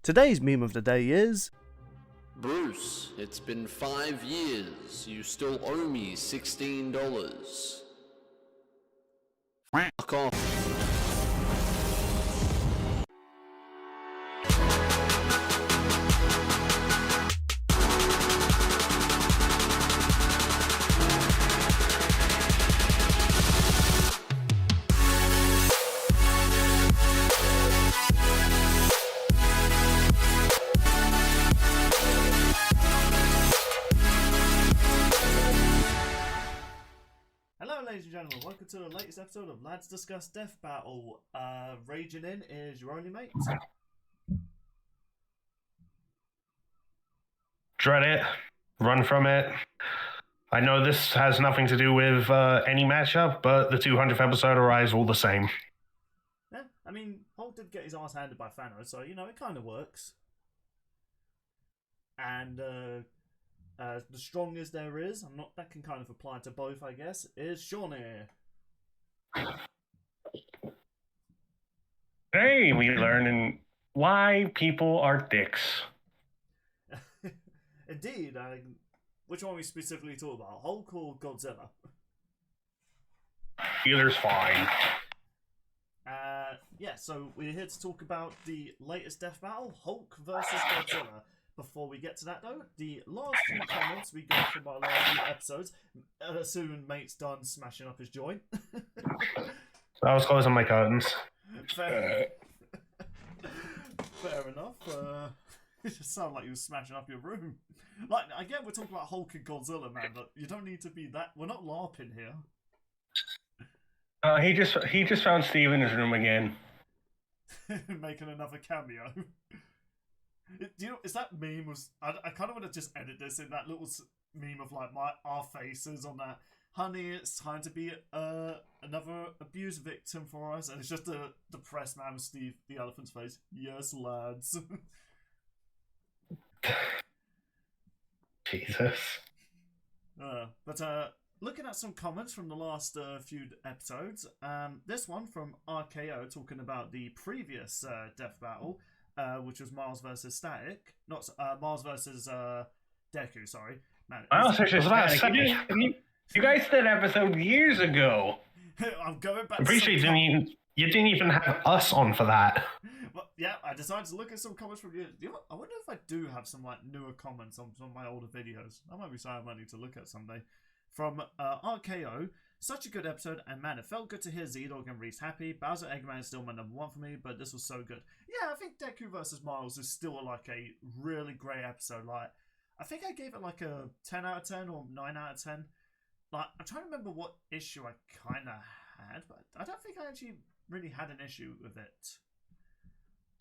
Today's meme of the day is... Bruce, it's been 5 years. You still owe me $16. Fuck off. Ladies and gentlemen, welcome to the latest episode of Lads Discuss Death Battle. Raging in is your only mate. Dread it. Run from it. I know this has nothing to do with any matchup, but the 200th episode arrives all the same. Yeah, I mean, Hulk did get his ass handed by Thanos, so, you know, it kind of works. And, the strongest there is, that can kind of apply to both, I guess, is Shawnee. Today we learn why people are dicks. Indeed. Which one we specifically talk about, Hulk or Godzilla? Either's fine. Yeah, so we're here to talk about the latest death battle, Hulk versus Godzilla. Before we get to that, though, the last few comments we got from our last few episodes, assuming mate's done smashing up his joint. I was closing my curtains. Fair enough. It just sounded like you were smashing up your room. Like, again, we're talking about Hulk and Godzilla, man, but you don't need to be that. We're not LARPing here. He just found Steve in his room again. Making another cameo. Do you know, is that meme was... I kind of want to just edit this in that little meme of, like, our faces on that. Honey, it's time to be another abuse victim for us. And it's just a depressed man with Steve the elephant's face. Yes, lads. Jesus. But looking at some comments from the last few episodes, this one from RKO talking about the previous death battle, which was Miles versus Static. Not Miles versus Deku, sorry. Man, Miles versus Static. You guys did an episode years ago. I'm going back. I'm pretty sure you didn't even have us on for that. Well, yeah, I decided to look at some comments from you. You know what? I wonder if I do have some like newer comments on some of my older videos. That might be something I need to look at someday. From RKO, such a good episode, and man, it felt good to hear Z-Dog and Reese happy. Bowser Eggman is still my number one for me, but this was so good. Yeah, I think Deku versus Miles is still like a really great episode. Like, I think I gave it like a 10 out of 10 or 9 out of 10. Like, I'm trying to remember what issue I kind of had, but I don't think I actually really had an issue with it.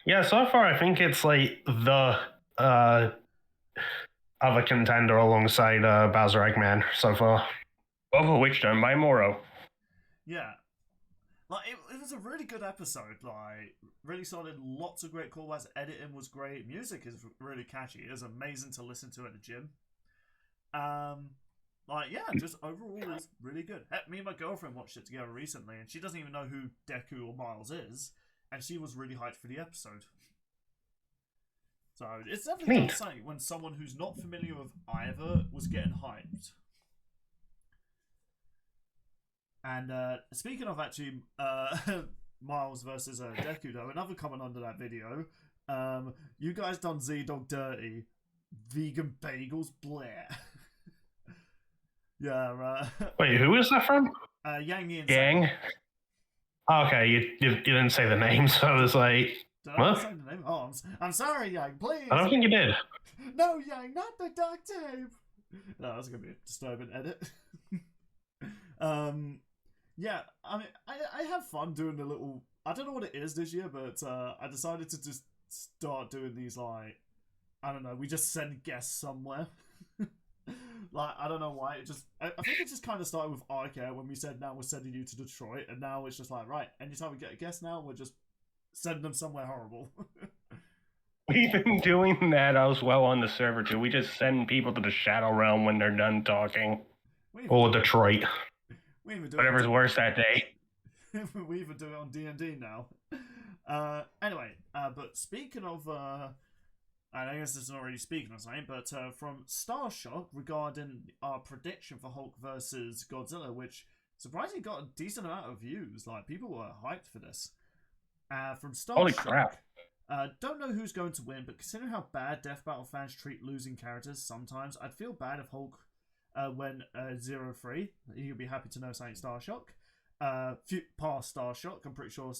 Yeah, so far I think it's like the other contender alongside Bowser Eggman so far. Both of which done by Moro. Yeah. Like, it was a really good episode. Like, really solid, lots of great callbacks. Editing was great. Music is really catchy. It was amazing to listen to at the gym. Like, yeah, just overall, it was really good. Heck, me and my girlfriend watched it together recently, and she doesn't even know who Deku or Miles is, and she was really hyped for the episode. So, it's definitely exciting when someone who's not familiar with either was getting hyped. And, speaking of actually, Miles versus Deku, though, another comment under that video, you guys done Z-Dog dirty. Vegan bagels, Blair. Yeah, Wait, who is that from? Yang Yin. Yang? Okay, you didn't say the name, so I was like, did I say the name? Oh, I'm sorry, Yang, please. I don't think you did. No, Yang, not the duct tape. No, that's going to be a disturbing edit. Yeah, I mean, I have fun doing the little... I don't know what it is this year, but I decided to just start doing these, like... I don't know, we just send guests somewhere. Like, I don't know why. I think it just kind of started with Arcare when we said, now we're sending you to Detroit, and now it's just like, right, anytime we get a guest now, we're just sending them somewhere horrible. We've been doing that as well on the server, too. We just send people to the Shadow Realm when they're done talking. Or Detroit. Whatever's worse that day. We even do it on D&D now. Anyway, but speaking of I guess this is not really speaking or something, but from Starshock regarding our prediction for Hulk versus Godzilla, which surprisingly got a decent amount of views. Like, people were hyped for this. From Starshock. Holy crap. Don't know who's going to win, but considering how bad Death Battle fans treat losing characters sometimes, I'd feel bad if Hulk went 0-3. You'll be happy to know something Starshock. Past Starshock, I'm pretty sure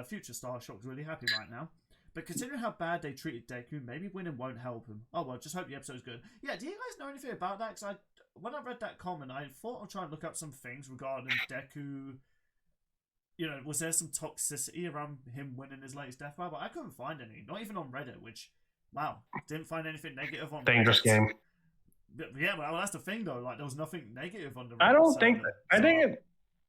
future Starshock's really happy right now. But considering how bad they treated Deku, maybe winning won't help him. Oh well, just hope the episode's good. Yeah, do you guys know anything about that? Because when I read that comment, I thought I'd try and look up some things regarding Deku. You know, was there some toxicity around him winning his latest death battle? But I couldn't find any. Not even on Reddit, which, wow, didn't find anything negative on Dangerous Reddit. game. But yeah, well, that's the thing though. Like, there was nothing negative on the Reddit.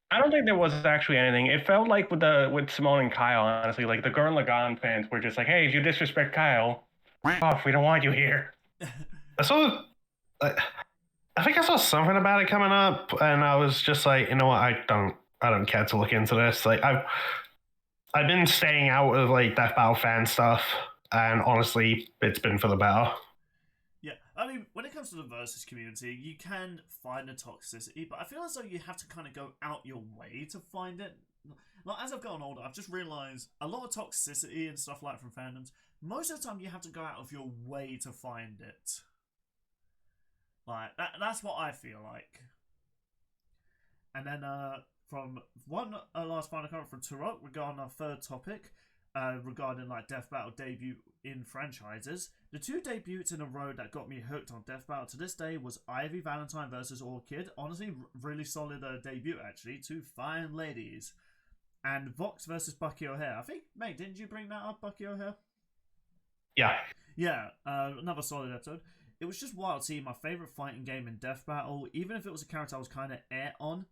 I don't think there was actually anything. It felt like with Simone and Kyle, honestly, like the Gurren Lagann fans were just like, "Hey, if you disrespect Kyle, off. We don't want you here." I saw, I think I saw something about it coming up, and I was just like, you know what, I don't care to look into this. Like, I've been staying out of like Death Battle fan stuff, and honestly, it's been for the better. Yeah, I mean, when it comes to the versus community, you can find the toxicity, but I feel as though you have to kind of go out your way to find it. Like, as I've gotten older, I've just realised a lot of toxicity and stuff like from fandoms, most of the time you have to go out of your way to find it. Like, that's what I feel like. And then, from one last final comment from Turok regarding our third topic, regarding like Death Battle debut in franchises. The two debuts in a row that got me hooked on Death Battle to this day was Ivy Valentine versus Orchid. Honestly, really solid debut actually. Two fine ladies. And Vox versus Bucky O'Hare. I think, mate, didn't you bring that up, Bucky O'Hare? Yeah. Yeah, another solid episode. It was just wild seeing my favourite fighting game in Death Battle, even if it was a character I was kind of on.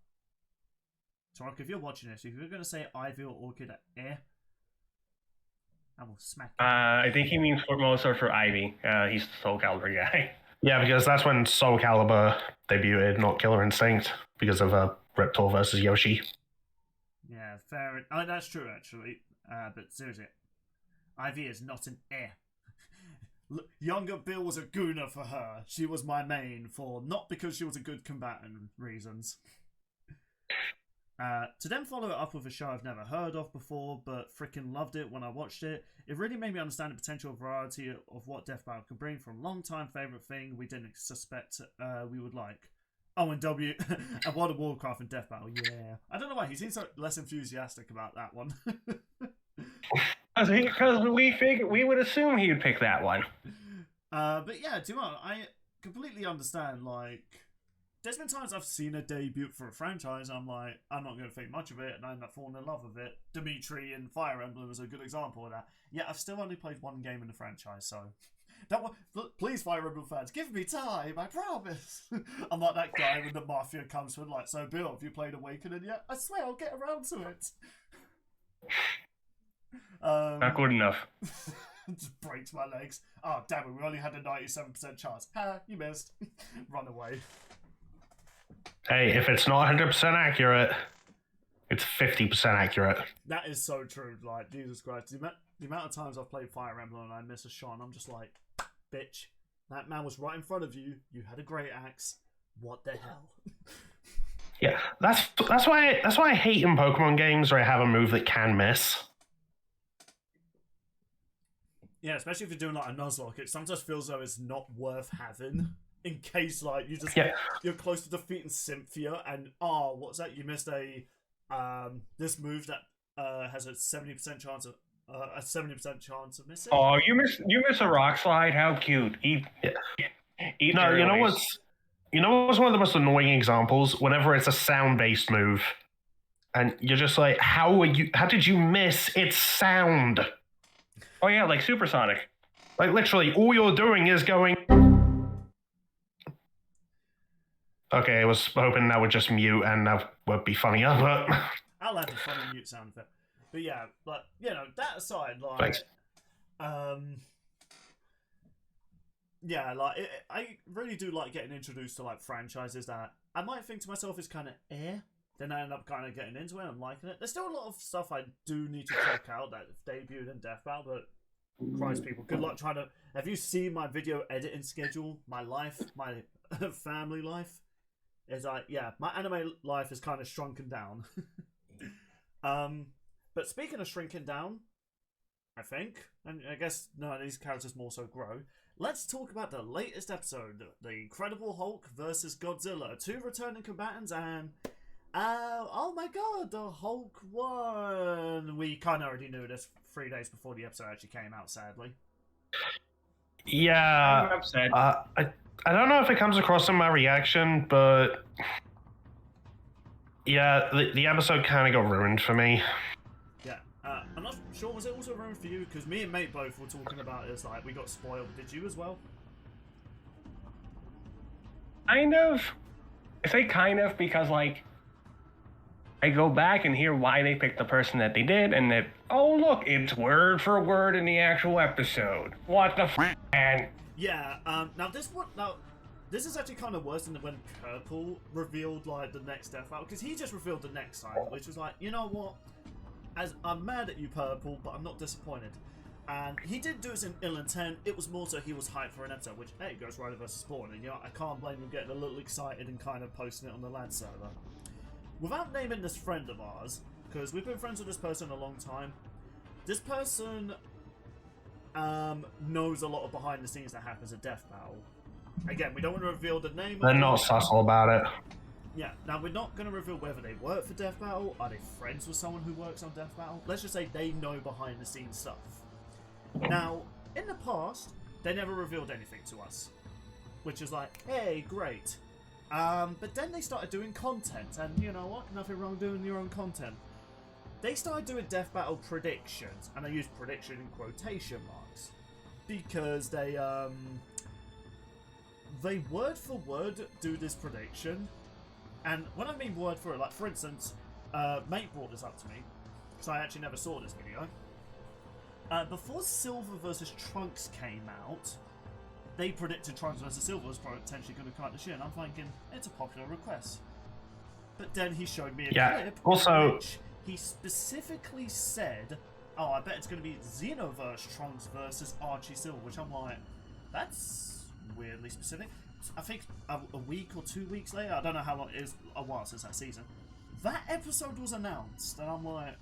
Tarek, if you're watching this, if you're going to say Ivy or Orchid at I will smack you. I think he means for most or for Ivy. He's the Soul Calibur guy. Yeah, because that's when Soul Calibur debuted, not Killer Instinct, because of Reptile versus Yoshi. Yeah, fair. That's true, actually. But seriously, Ivy is not an heir. Younger Bill was a gooner for her. She was my main for not because she was a good combatant reasons. To then follow it up with a show I've never heard of before, but freaking loved it when I watched it. It really made me understand the potential variety of what Death Battle could bring from long-time favourite thing we didn't suspect we would like. Oh, and and World of Warcraft and Death Battle, yeah. I don't know why, he seems so less enthusiastic about that one. Because we would assume he would pick that one. But yeah, do you know, I completely understand, like, there's been times I've seen a debut for a franchise, I'm like, I'm not going to think much of it, and I end up falling in love with it. Dimitri and Fire Emblem is a good example of that. Yeah, I've still only played one game in the franchise, so... Please, Fire Emblem fans, give me time, I promise. I'm like that guy when the Mafia comes with, like, so Bill, have you played Awakening yet? I swear I'll get around to it. Not good enough. Just breaks my legs. Oh, damn it, we only had a 97% chance. Ha, you missed. Run away. Hey, if it's not 100% accurate, it's 50% accurate. That is so true. Like, Jesus Christ. The amount of times I've played Fire Emblem and I miss a shot, I'm just like, bitch, that man was right in front of you. You had a great axe. What the hell? Yeah, that's why I hate in Pokemon games where I have a move that can miss. Yeah, especially if you're doing like a Nuzlocke, it sometimes feels though it's not worth having in case like you're close to defeating Cynthia and what's that? You missed a this move that has a 70% chance of missing. Oh, you miss a rock slide? How cute! You know what's one of the most annoying examples? Whenever it's a sound-based move, and you're just like, how did you miss? It's sound. Oh yeah, like Supersonic. Like literally, all you're doing is going. Okay, I was hoping that would just mute and that would be funnier, but I'll have a funny mute sound effect. But yeah, like, you know, that aside, like, thanks. Yeah, like, I really do like getting introduced to like franchises that I might think to myself is kind of then I end up kind of getting into it and liking it. There's still a lot of stuff I do need to check out that debuted in Death Battle, but Christ, people, good luck trying to. Have you seen my video editing schedule? My life, my family life. It's like, yeah, my anime life is kind of shrunken down. But speaking of shrinking down, I think, and I guess no, these characters more so grow. Let's talk about the latest episode, the Incredible Hulk versus Godzilla. 2 returning combatants, and oh my god, the Hulk won. We kind of already knew this 3 days before the episode actually came out, sadly. Yeah, I'm upset. I don't know if it comes across in my reaction, but yeah, the episode kind of got ruined for me. Yeah, I'm not sure, was it also ruined for you? Because me and mate both were talking about it as like, we got spoiled. Did you as well? Kind of. I say kind of because, like, I go back and hear why they picked the person that they did, and that, oh look, it's word for word in the actual episode. What the f***, man? Yeah, now this is actually kind of worse than when Purple revealed, like, the next death battle, because he just revealed the next time, which was like, you know what, as I'm mad at you, Purple, but I'm not disappointed. And he did do this in ill intent. It was more so he was hyped for an episode, which, hey, Ghost Rider vs. Spawn, and, you know, I can't blame him getting a little excited and kind of posting it on the LAN server. Without naming this friend of ours, because we've been friends with this person a long time, this person knows a lot of behind the scenes that happens at Death Battle. Again, we don't want to reveal the name. They're not subtle about it. Yeah, now we're not going to reveal whether they work for Death Battle. Are they friends with someone who works on Death Battle? Let's just say they know behind the scenes stuff. Now, in the past, they never revealed anything to us, which is like, hey, great. But then they started doing content, and you know what? Nothing wrong doing your own content. They started doing Death Battle predictions, and I use prediction in quotation marks, because they word for word do this prediction. And when I mean word for it, like for instance, mate brought this up to me, so I actually never saw this video. Before Silver vs. Trunks came out, they predicted Trunks vs. Silver was potentially going to cut the shit, and I'm thinking, it's a popular request. But then he showed me a clip also, in which he specifically said, oh, I bet it's going to be Xenoverse Trunks versus Archie Silver, which I'm like, that's weirdly specific. I think a week or 2 weeks later, I don't know how long it is, a while since that season, that episode was announced, and I'm like,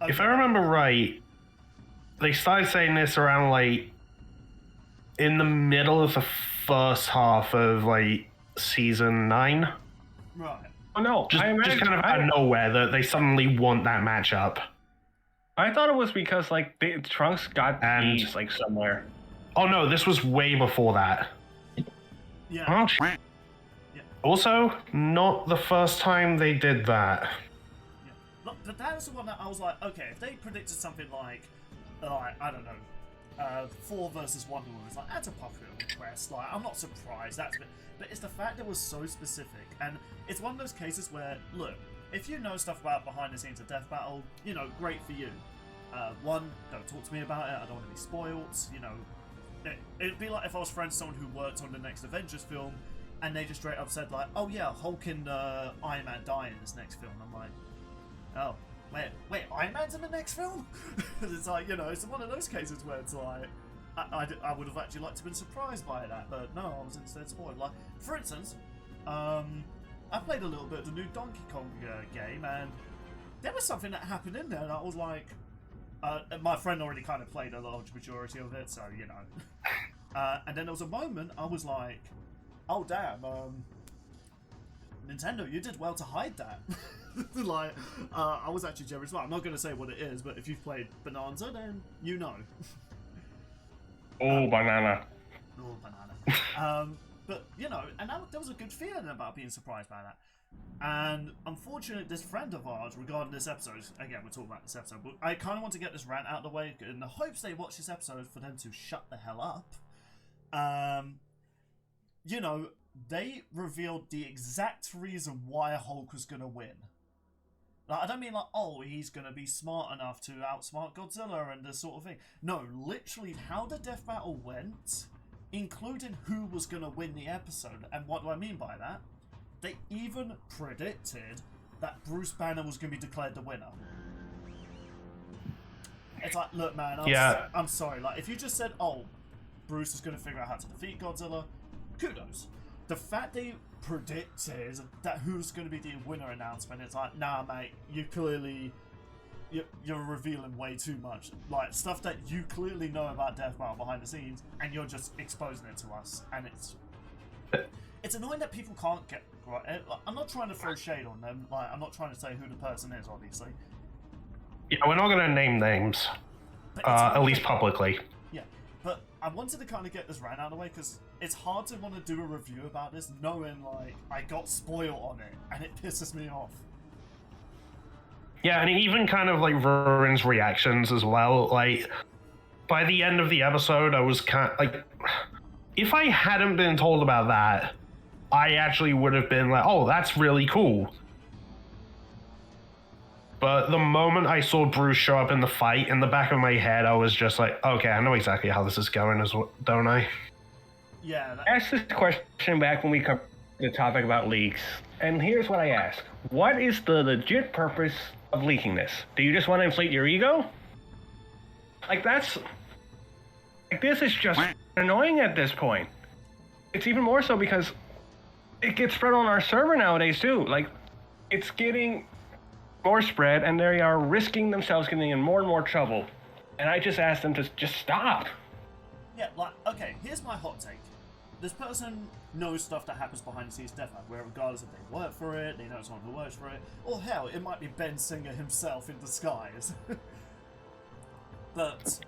okay. If I remember right, they started saying this around, like, in the middle of the first half of, like, season 9. Right. Oh no, just kind of out of nowhere that they suddenly want that matchup. I thought it was because, like, Trunks got teased, like, somewhere. Oh no, this was way before that. Yeah. Oh, yeah. Also, not the first time they did that. Yeah. But that was the one that I was like, okay, if they predicted something like I don't know, 4 versus Wonder Woman, it's like, that's a popular request. Like, I'm not surprised. But it's the fact that it was so specific, and it's one of those cases where, look, if you know stuff about behind the scenes of Death Battle, you know, great for you. One, don't talk to me about it. I don't want to be spoiled. You know, it'd be like if I was friends with someone who worked on the next Avengers film, and they just straight up said like, "Oh yeah, Hulk and Iron Man die in this next film." I'm like, "Oh, wait, Iron Man's in the next film?" It's like, you know, it's one of those cases where it's like, I would have actually liked to have been surprised by that, but no, I was instead spoiled. Like, for instance, I played a little bit of the new Donkey Kong game, and there was something that happened in there, and I was like, my friend already kind of played a large majority of it, so, you know. And then there was a moment, I was like, oh damn, Nintendo, you did well to hide that. Like, I was actually generous. Well, I'm not going to say what it is, but if you've played Bonanza, then you know. Banana. Oh, banana. But, you know, and there was a good feeling about being surprised by that. And unfortunately, this friend of ours, regarding this episode, again, we're talking about this episode, but I kind of want to get this rant out of the way in the hopes they watch this episode for them to shut the hell up. You know, they revealed the exact reason why Hulk was going to win. Like, I don't mean like, oh, he's going to be smart enough to outsmart Godzilla and this sort of thing. No, literally how the death battle went, including who was going to win the episode. And what do I mean by that? They even predicted that Bruce Banner was going to be declared the winner. It's like, look, man, I'm sorry. Like, if you just said, oh, Bruce is going to figure out how to defeat Godzilla, kudos. The fact they predicted that who's going to be the winner announcement, it's like, nah, mate, you're revealing way too much. Like, stuff that you clearly know about Death Battle behind the scenes, and you're just exposing it to us. And it's annoying that people can't get right. I'm not trying to throw shade on them. Like, I'm not trying to say who the person is, obviously. Yeah, we're not going to name names, at least publicly. Yeah, but I wanted to kind of get this rant out of the way, because it's hard to want to do a review about this knowing, like, I got spoiled on it, and it pisses me off. Yeah, and it even kind of, like, ruins reactions as well. Like, by the end of the episode, I was kind of, like, if I hadn't been told about that, I actually would have been like, oh, that's really cool. But the moment I saw Bruce show up in the fight, in the back of my head, I was just like, okay, I know exactly how this is going, don't I? Yeah. I asked this question back when we covered the topic about leaks, and here's what I asked. What is the legit purpose of leaking this? Do you just want to inflate your ego? Like, this is just annoying at this point. It's even more so because it gets spread on our server nowadays too. Like, it's getting more spread, and they are risking themselves getting in more and more trouble. And I just asked them to just stop. Yeah, like, okay, here's my hot take. This person knows stuff that happens behind the scenes definitely, where regardless if they work for it, they know someone who works for it, or hell, it might be Ben Singer himself in disguise. But,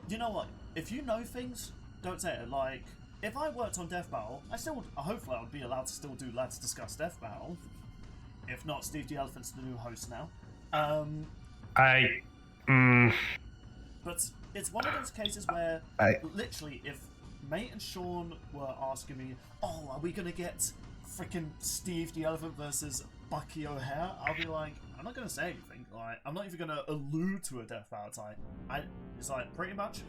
you know what? If you know things, don't say it. Like, if I worked on Death Battle, hopefully I would be allowed to still do Lads Discuss Death Battle. If not, Steve the Elephant's the new host now. But it's one of those cases where, literally, if Mate and Sean were asking me, oh, are we going to get freaking Steve the Elephant versus Bucky O'Hare? I'll be like, I'm not going to say anything. Like, I'm not even going to allude to a Death Battle type. It's like, pretty much,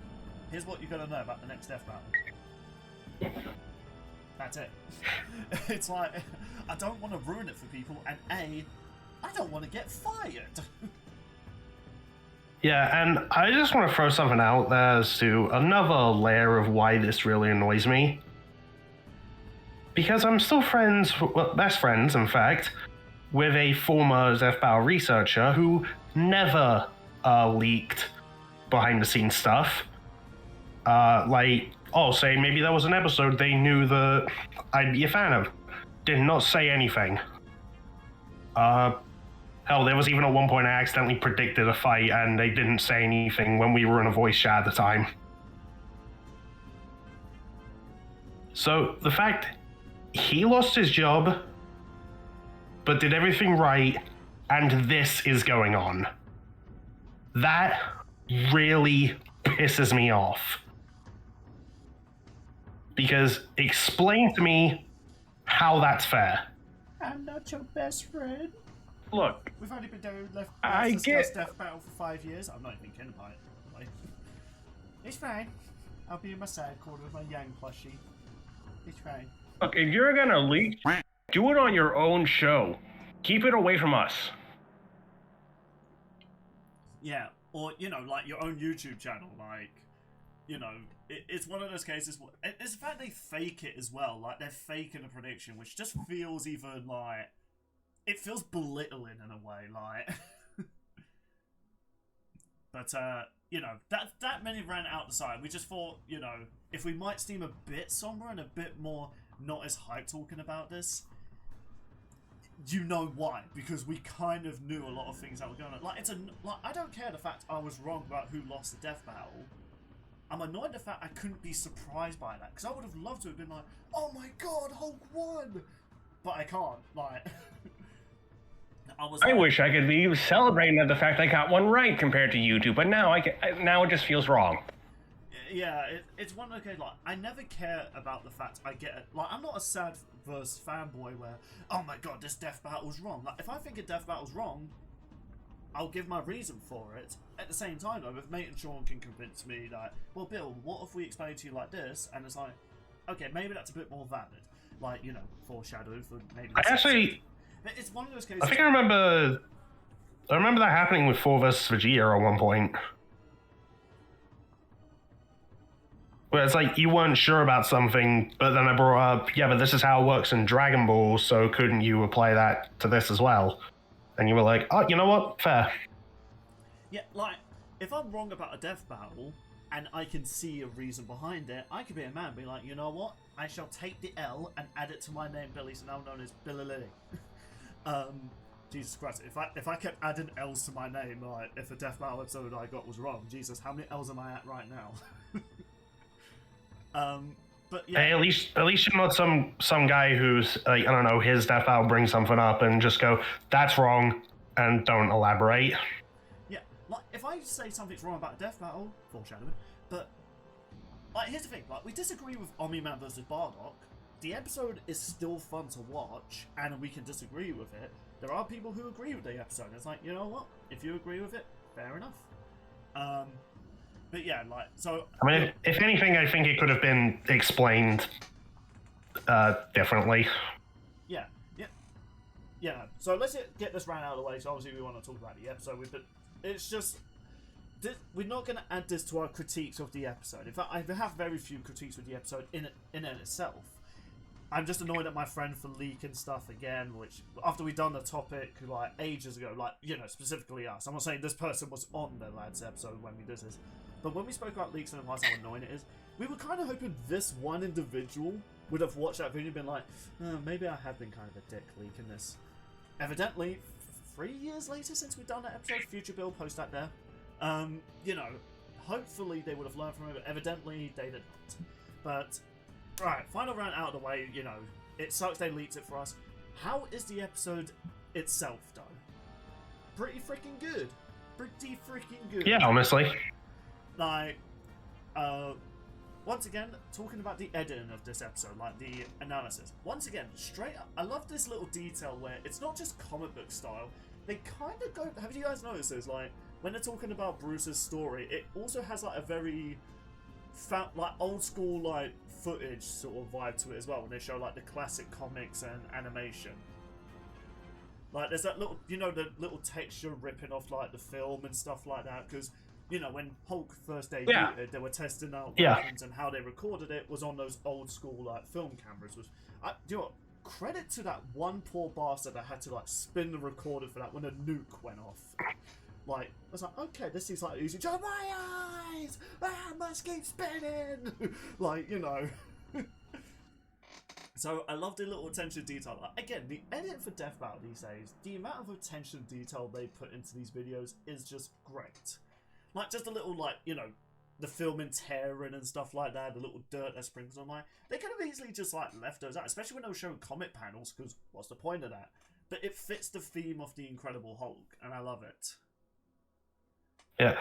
here's what you're going to know about the next Death Battle. That's it. It's like, I don't want to ruin it for people, and I don't want to get fired. Yeah, and I just want to throw something out there as to another layer of why this really annoys me. Because I'm still friends, well, best friends, in fact, with a former Death Battle researcher who never leaked behind-the-scenes stuff. Like, say maybe there was an episode they knew that I'd be a fan of. Did not say anything. Hell, there was even at one point I accidentally predicted a fight and they didn't say anything when we were in a voice chat at the time. So, the fact he lost his job, but did everything right, and this is going on. That really pisses me off. Because explain to me how that's fair. I'm not your best friend. Look, We've only been doing I get Death Battle for 5 years. I'm not even kidding about it. Like, it's fine. I'll be in my side corner with my Yang plushie. It's fine. Look, if you're gonna leak, do it on your own show. Keep it away from us. Yeah, or, like your own YouTube channel. Like, it's one of those cases. It's the fact they fake it as well. Like, they're faking a prediction, which just feels even like. It feels belittling in a way, like. But, that many ran out the side. We just thought, if we might seem a bit somber and a bit more not as hype talking about this, you know why. Because we kind of knew a lot of things that were going on. Like, I don't care the fact I was wrong about who lost the Death Battle. I'm annoyed the fact I couldn't be surprised by that. Because I would have loved to have been like, oh my god, Hulk won! But I can't, like. I wish I could be celebrating the fact I got one right compared to you two, but now now it just feels wrong. Yeah, it's one okay. Like, I never care about the fact I get it. Like, I'm not a sad verse fanboy where, oh my god, this Death Battle's wrong. Like, if I think a Death Battle's wrong, I'll give my reason for it. At the same time, though, if Mate and Sean can convince me that, well, Bill, what if we explain it to you like this? And it's like, okay, maybe that's a bit more valid. Like, foreshadow for maybe. It's one of those cases. I think I remember that happening with 4 vs Vegeta at one point. Where it's like you weren't sure about something, but then I brought up, yeah, but this is how it works in Dragon Ball, so couldn't you apply that to this as well? And you were like, oh, you know what? Fair. Yeah, like, if I'm wrong about a death battle, and I can see a reason behind it, I could be a man, be like, you know what? I shall take the L and add it to my name, Billy, so now known as Billy Lily. Jesus Christ, if I kept adding L's to my name, like, if the death battle episode I got was wrong, Jesus, how many L's am I at right now? But yeah. Hey, at least you're not some guy who's like, I don't know, his death battle brings something up and just go, that's wrong, and don't elaborate. Yeah, like if I say something's wrong about a death battle, foreshadowing, but like here's the thing, like we disagree with Omni-Man versus Bardock. The episode is still fun to watch, and we can disagree with it. There are people who agree with the episode. It's like, you know what? If you agree with it, fair enough. But yeah, like, so... I mean, if anything, I think it could have been explained differently. Yeah. No. So let's get this round out of the way. So obviously we want to talk about the episode. But it's just... We're not going to add this to our critiques of the episode. In fact, I have very few critiques with the episode in and itself. I'm just annoyed at my friend for leaking stuff again, which, after we'd done the topic, like, ages ago, like, you know, specifically us. I'm not saying this person was on the lads episode when we did this. But when we spoke about leaks and how annoying it is, we were kind of hoping this one individual would have watched that video and been like, oh, maybe I have been kind of a dick leaking this. Evidently, 3 years later since we've done that episode, Future Bill, post that there. You know, hopefully they would have learned from it, but evidently they did not. But, right, final round out of the way, you know, it sucks they leaked it for us. How is the episode itself, though? Pretty freaking good. Pretty freaking good. Yeah, honestly. Like, once again, talking about the editing of this episode, like the analysis. Once again, straight up, I love this little detail where it's not just comic book style. They kind of go. Have you guys noticed this? Like, when they're talking about Bruce's story, it also has like a very, like old school like footage sort of vibe to it as well. When they show like the classic comics and animation. Like, there's that little, you know, the little texture ripping off like the film and stuff like that, because. You know, when Hulk first debuted, they were testing out weapons and how they recorded it was on those old school like film cameras. Do you know what? Credit to that one poor bastard that had to like spin the recorder for that when a nuke went off. Like, I was like, okay, this is like easy. Oh, my eyes! I must keep spinning! Like, you know. So I love the little attention to detail. Like, again, the edit for Death Battle these days, the amount of attention to detail they put into these videos is just great. Like, just a little, like, you know, the film in tearing and stuff like that, the little dirt that sprinkles on, like, they could have easily just, like, left those out, especially when they were showing comic panels, because what's the point of that? But it fits the theme of the Incredible Hulk, and I love it. Yeah.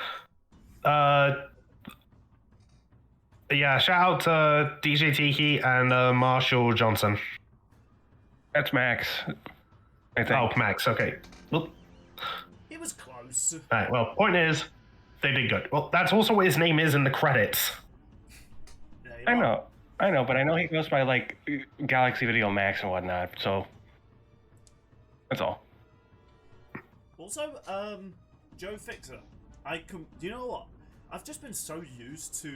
Yeah, shout out to DJ Tiki and Marshall Johnson. That's Max, I think. Oh, Max, okay. Well, It was close. alright, well, point is, they did good. Well, that's also what his name is in the credits. I know, but I know he goes by like Galaxy Video Max and whatnot, so that's all. Also, Joe Fixer. Do you know what? I've just been so used to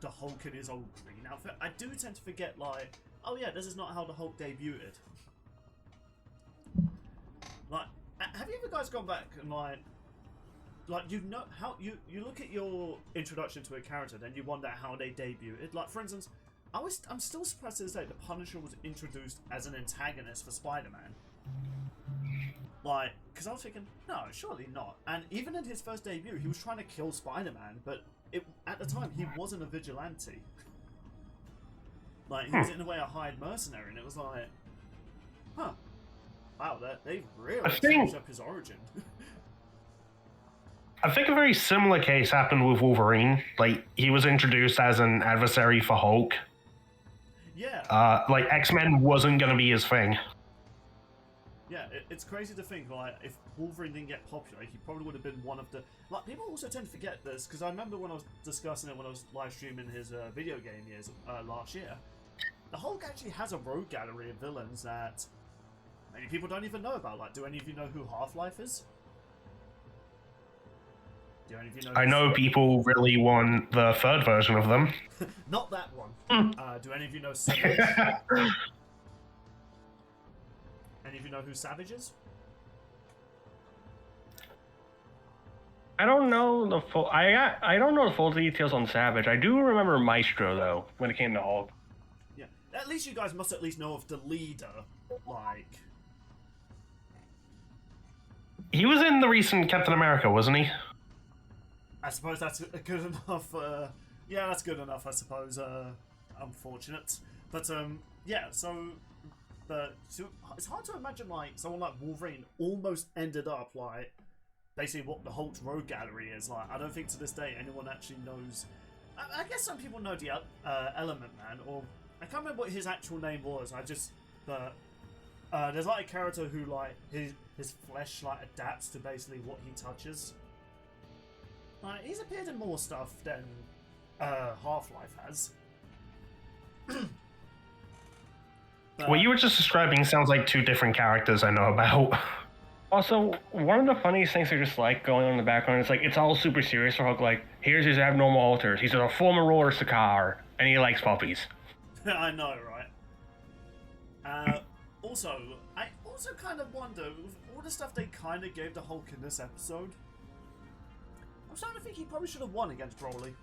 the Hulk in his old green outfit. I do tend to forget, like, oh yeah, this is not how the Hulk debuted. Like, have you ever guys gone back and like you know how you look at your introduction to a character, then you wonder how they debuted. Like, for instance, I'm still surprised to this day the Punisher was introduced as an antagonist for Spider-Man. Like, because I was thinking, no, surely not. And even in his first debut, he was trying to kill Spider-Man, but at the time he wasn't a vigilante. Like, he was in a way a hired mercenary, and it was like, huh, wow, they've really changed up his origin. I think a very similar case happened with Wolverine. Like, he was introduced as an adversary for Hulk. Yeah. Like, X-Men wasn't going to be his thing. Yeah, it's crazy to think, like, if Wolverine didn't get popular, he probably would have been one of the... Like, people also tend to forget this, because I remember when I was discussing it when I was live streaming his video game years last year, the Hulk actually has a rogue gallery of villains that many people don't even know about. Like, do any of you know who Half-Life is? Do any of you know? I know people really want the third version of them. Not that one. Do any of you know Savage? Any of you know who Savage is? I don't know the full. I don't know the full details on Savage. I do remember Maestro though when it came to Hulk. Yeah. At least you guys must at least know of the leader, like. He was in the recent Captain America, wasn't he? I suppose that's good enough. Yeah, that's good enough. I suppose. Unfortunate, but yeah. So it's hard to imagine like someone like Wolverine almost ended up like basically what the Hulk's rogue gallery is like. I don't think to this day anyone actually knows. I guess some people know the Element Man, or I can't remember what his actual name was. But there's like a character who like his flesh like adapts to basically what he touches. Like he's appeared in more stuff than Half-Life has. What you were just describing sounds like two different characters I know about. Also, one of the funniest things are just like going on in the background. It's like it's all super serious for Hulk. Like, here's his abnormal alters. He's a former roller Sakar, and he likes puppies. I know, right? Also, I also kind of wonder with all the stuff they kind of gave the Hulk in this episode. I'm starting to think he probably should have won against Broly.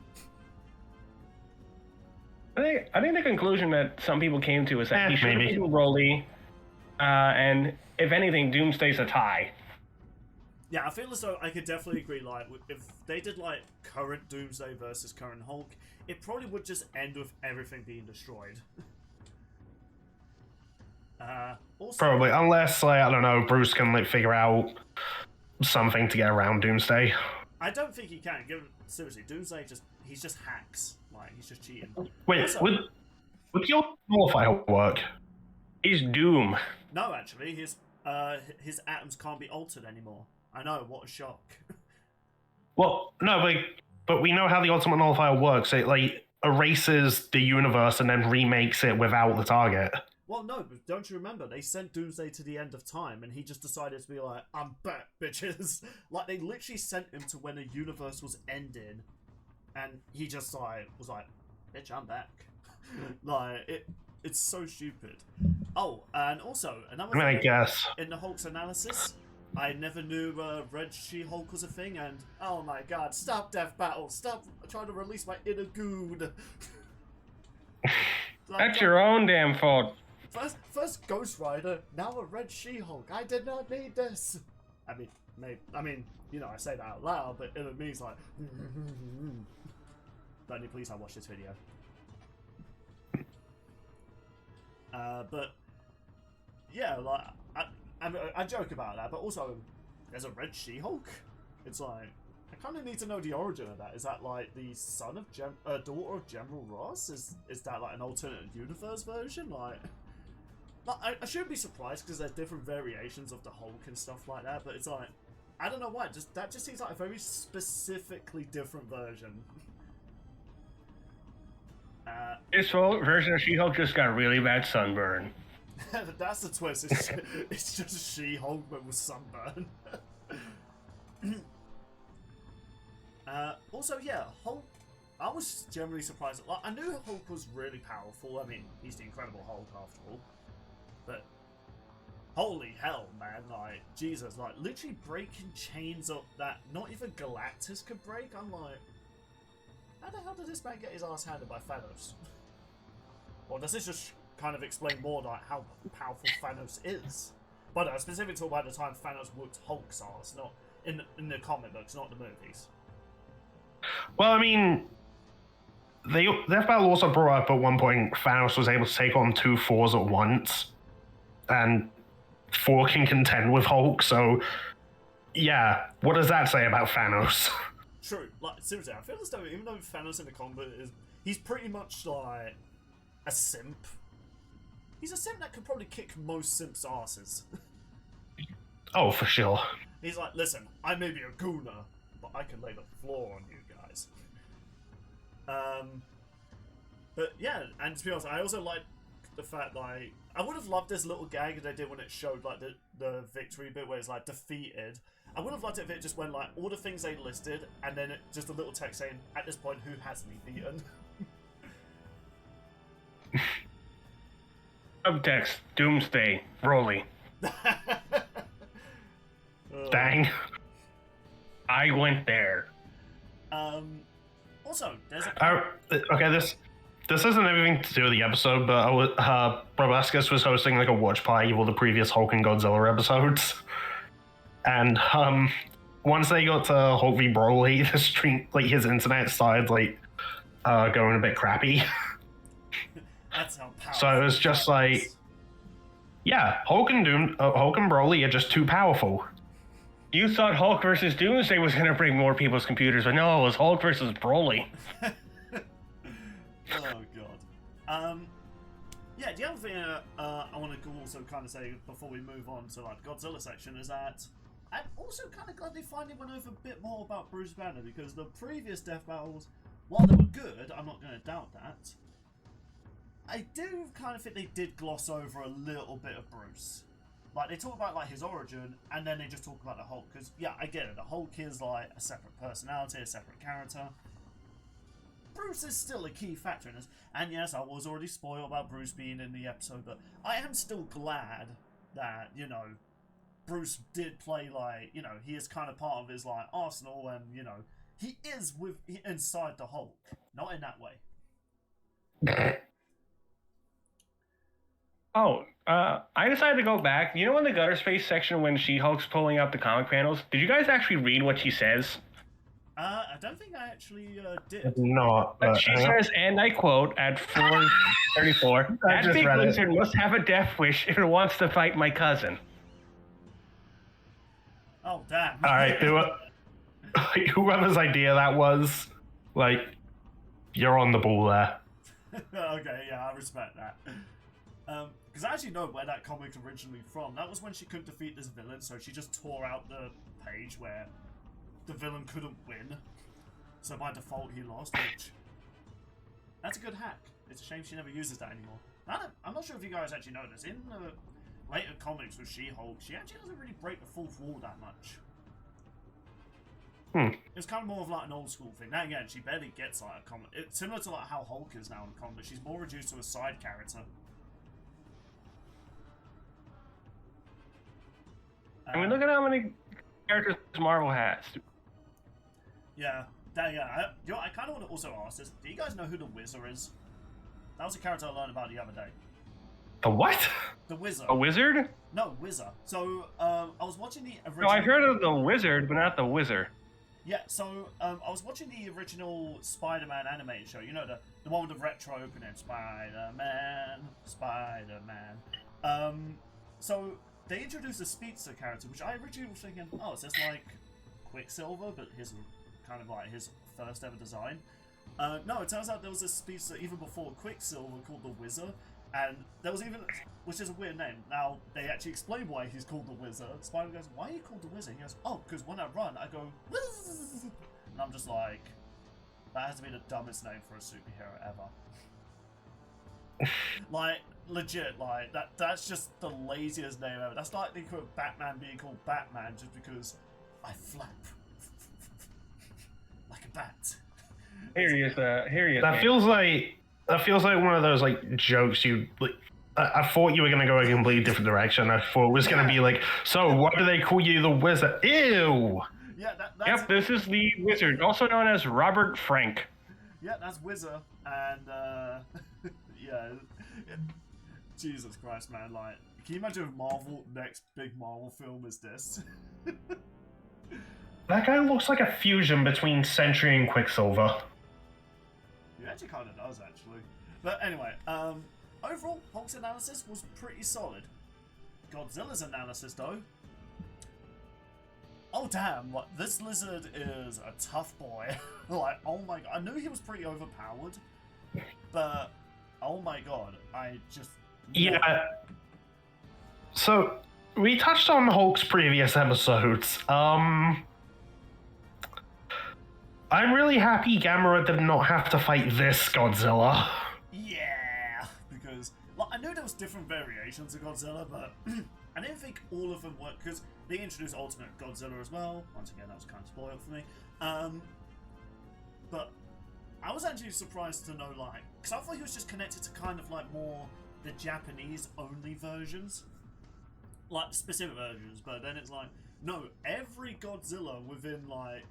I think the conclusion that some people came to is that he should have beaten Broly, and if anything, Doomsday's a tie. Yeah, I feel as though I could definitely agree. Like, if they did like current Doomsday versus current Hulk, it probably would just end with everything being destroyed. Also, Probably, unless like I don't know, Bruce can like figure out something to get around Doomsday. I don't think he can. Seriously, Doomsday he's just hacks. Like he's just cheating. Wait, Also, would your nullify work? He's Doom. No, actually, his atoms can't be altered anymore. I know, what a shock. Well, no, but we know how the ultimate nullifier works. It like erases the universe and then remakes it without the target. Well, no, but don't you remember? They sent Doomsday to the end of time, and he just decided to be like, I'm back, bitches. Like, they literally sent him to when a universe was ending, and he just like was like, bitch, I'm back. Like, it's so stupid. Oh, and also, another thing, I guess. in the Hulk's analysis, I never knew Red She-Hulk was a thing, and oh my god, stop Death Battle, stop trying to release my inner goon. Like, That's your own damn fault. First Ghost Rider, now a Red She-Hulk. I did not need this. I mean, you know, I say that out loud, but it means like. Bernie, please, I watch this video. But yeah, like I joke about that, but also there's a Red She-Hulk. It's like I kind of need to know the origin of that. Is that like the son of daughter of General Ross? Is that like an alternate universe version? Like I shouldn't be surprised because there's different variations of the Hulk and stuff like that. But it's like I don't know why. That just seems like a very specifically different version. This version of She-Hulk just got really bad sunburn. That's the twist. It's just She-Hulk but with sunburn. Also, yeah, Hulk. I was generally surprised. Like, I knew Hulk was really powerful. I mean, he's the Incredible Hulk after all. But holy hell, man! Like Jesus, like literally breaking chains up that not even Galactus could break. I'm like, how the hell did this man get his ass handed by Thanos? Or does this just kind of explain more like how powerful Thanos is? But specifically talk about the time Thanos whooped Hulk's ass, not in the comic books, not the movies. Well, I mean, Death Battle also brought up at one point Thanos was able to take on two Thors at once, and Thor can contend with Hulk. So, yeah, what does that say about Thanos? True. Like seriously, I feel as though even though Thanos in the comic he's pretty much like a simp. He's a simp that could probably kick most simps' asses. Oh, for sure. He's like, listen, I may be a gooner, but I can lay the floor on you guys. But yeah, and to be honest, I also like the fact like I would have loved this little gag they did when it showed like the victory bit where it's like defeated. I would have loved it if it just went like all the things they listed and then just a little text saying at this point who hasn't he beaten. Subtext: Doomsday, Broly. Dang. I went there. Also, there's a Okay, this isn't anything to do with the episode, but Proboscis was hosting like a watch party of all the previous Hulk and Godzilla episodes, and once they got to Hulk v Broly, the stream, like his internet started like going a bit crappy. That's how powerful. So it was just like, yeah, Hulk and Broly are just too powerful. You thought Hulk versus Doomsday was going to bring more people's computers, but no, it was Hulk versus Broly. Oh god. Yeah, the other thing I want to also kind of say before we move on to like Godzilla section is that I'm also kind of glad they finally went over a bit more about Bruce Banner, because the previous death battles, while they were good, I'm not going to doubt that, I do kind of think they did gloss over a little bit of Bruce. Like, they talk about, like, his origin, and then they just talk about the Hulk. Because, yeah, I get it. The Hulk is, like, a separate personality, a separate character. Bruce is still a key factor in this. And, yes, I was already spoiled about Bruce being in the episode, but I am still glad that, you know, Bruce did play, like, you know, he is kind of part of his, like, arsenal, and, you know, he is inside the Hulk. Not in that way. Oh, I decided to go back. You know in the gutter space section when She-Hulk's pulling out the comic panels? Did you guys actually read what she says? I don't think I actually did. No. She says, and I quote, at 4:34, that big lizard must have a death wish if it wants to fight my cousin. Oh, damn. All right, whoever's idea that was, like, you're on the ball there. Okay, yeah, I respect that. Because I actually know where that comic's originally from. That was when she couldn't defeat this villain, so she just tore out the page where the villain couldn't win. So by default, he lost, which... That's a good hack. It's a shame she never uses that anymore. I'm not sure if you guys actually know this. In the later comics with She-Hulk, she actually doesn't really break the fourth wall that much. It's kind of more of like an old school thing. Now again, she barely gets like a comic. It's similar to like how Hulk is now in the comic. She's more reduced to a side character. I mean, look at how many characters Marvel has. Yeah. You know, I kind of want to also ask this. Do you guys know who the Wizard is? That was a character I learned about the other day. The what? The Wizard. A wizard? No, Wizard. So, I was watching the original... No, I've heard of the wizard, but not the wizard. Yeah, so, I was watching the original Spider-Man animated show. You know, the one with the retro opening. Spider-Man. So, they introduced a speedster character, which I originally was thinking, oh, is this like Quicksilver, but his kind of like his first ever design? No, it turns out there was a speedster even before Quicksilver called the Wizard, and there was even, which is a weird name. Now, they actually explain why he's called the Wizard. Spider goes, why are you called the Wizard? He goes, oh, because when I run, I go, Wizz! And I'm just like, that has to be the dumbest name for a superhero ever. Like, legit, like, that's just the laziest name ever. That's like the equivalent of Batman being called Batman just because I flap like a bat. Here he is. That feels like one of those like jokes you like. I thought you were gonna go a completely different direction. I thought it was gonna be like, so why do they call you the Wizard? Ew. Yeah, that's Yep, this is the wizard, also known as Robert Frank. Yeah, that's Wizard, and yeah. Jesus Christ, man! Like, can you imagine if Marvel next big Marvel film is this? That guy looks like a fusion between Sentry and Quicksilver. He actually kind of does, actually. But anyway, overall, Hulk's analysis was pretty solid. Godzilla's analysis, though. Oh damn! Like, this lizard is a tough boy. Like, oh my god, I knew he was pretty overpowered, but oh my god, I just yeah. So we touched on Hulk's previous episodes. I'm really happy Gamera did not have to fight this Godzilla. Yeah, because like, I knew there was different variations of Godzilla, but I didn't think all of them worked, because they introduced Ultimate Godzilla as well. Once again, that was kind of spoiled for me. But I was actually surprised to know, like, because I thought he was just connected to kind of like more the Japanese-only versions, like specific versions. But then it's like, no, every Godzilla within like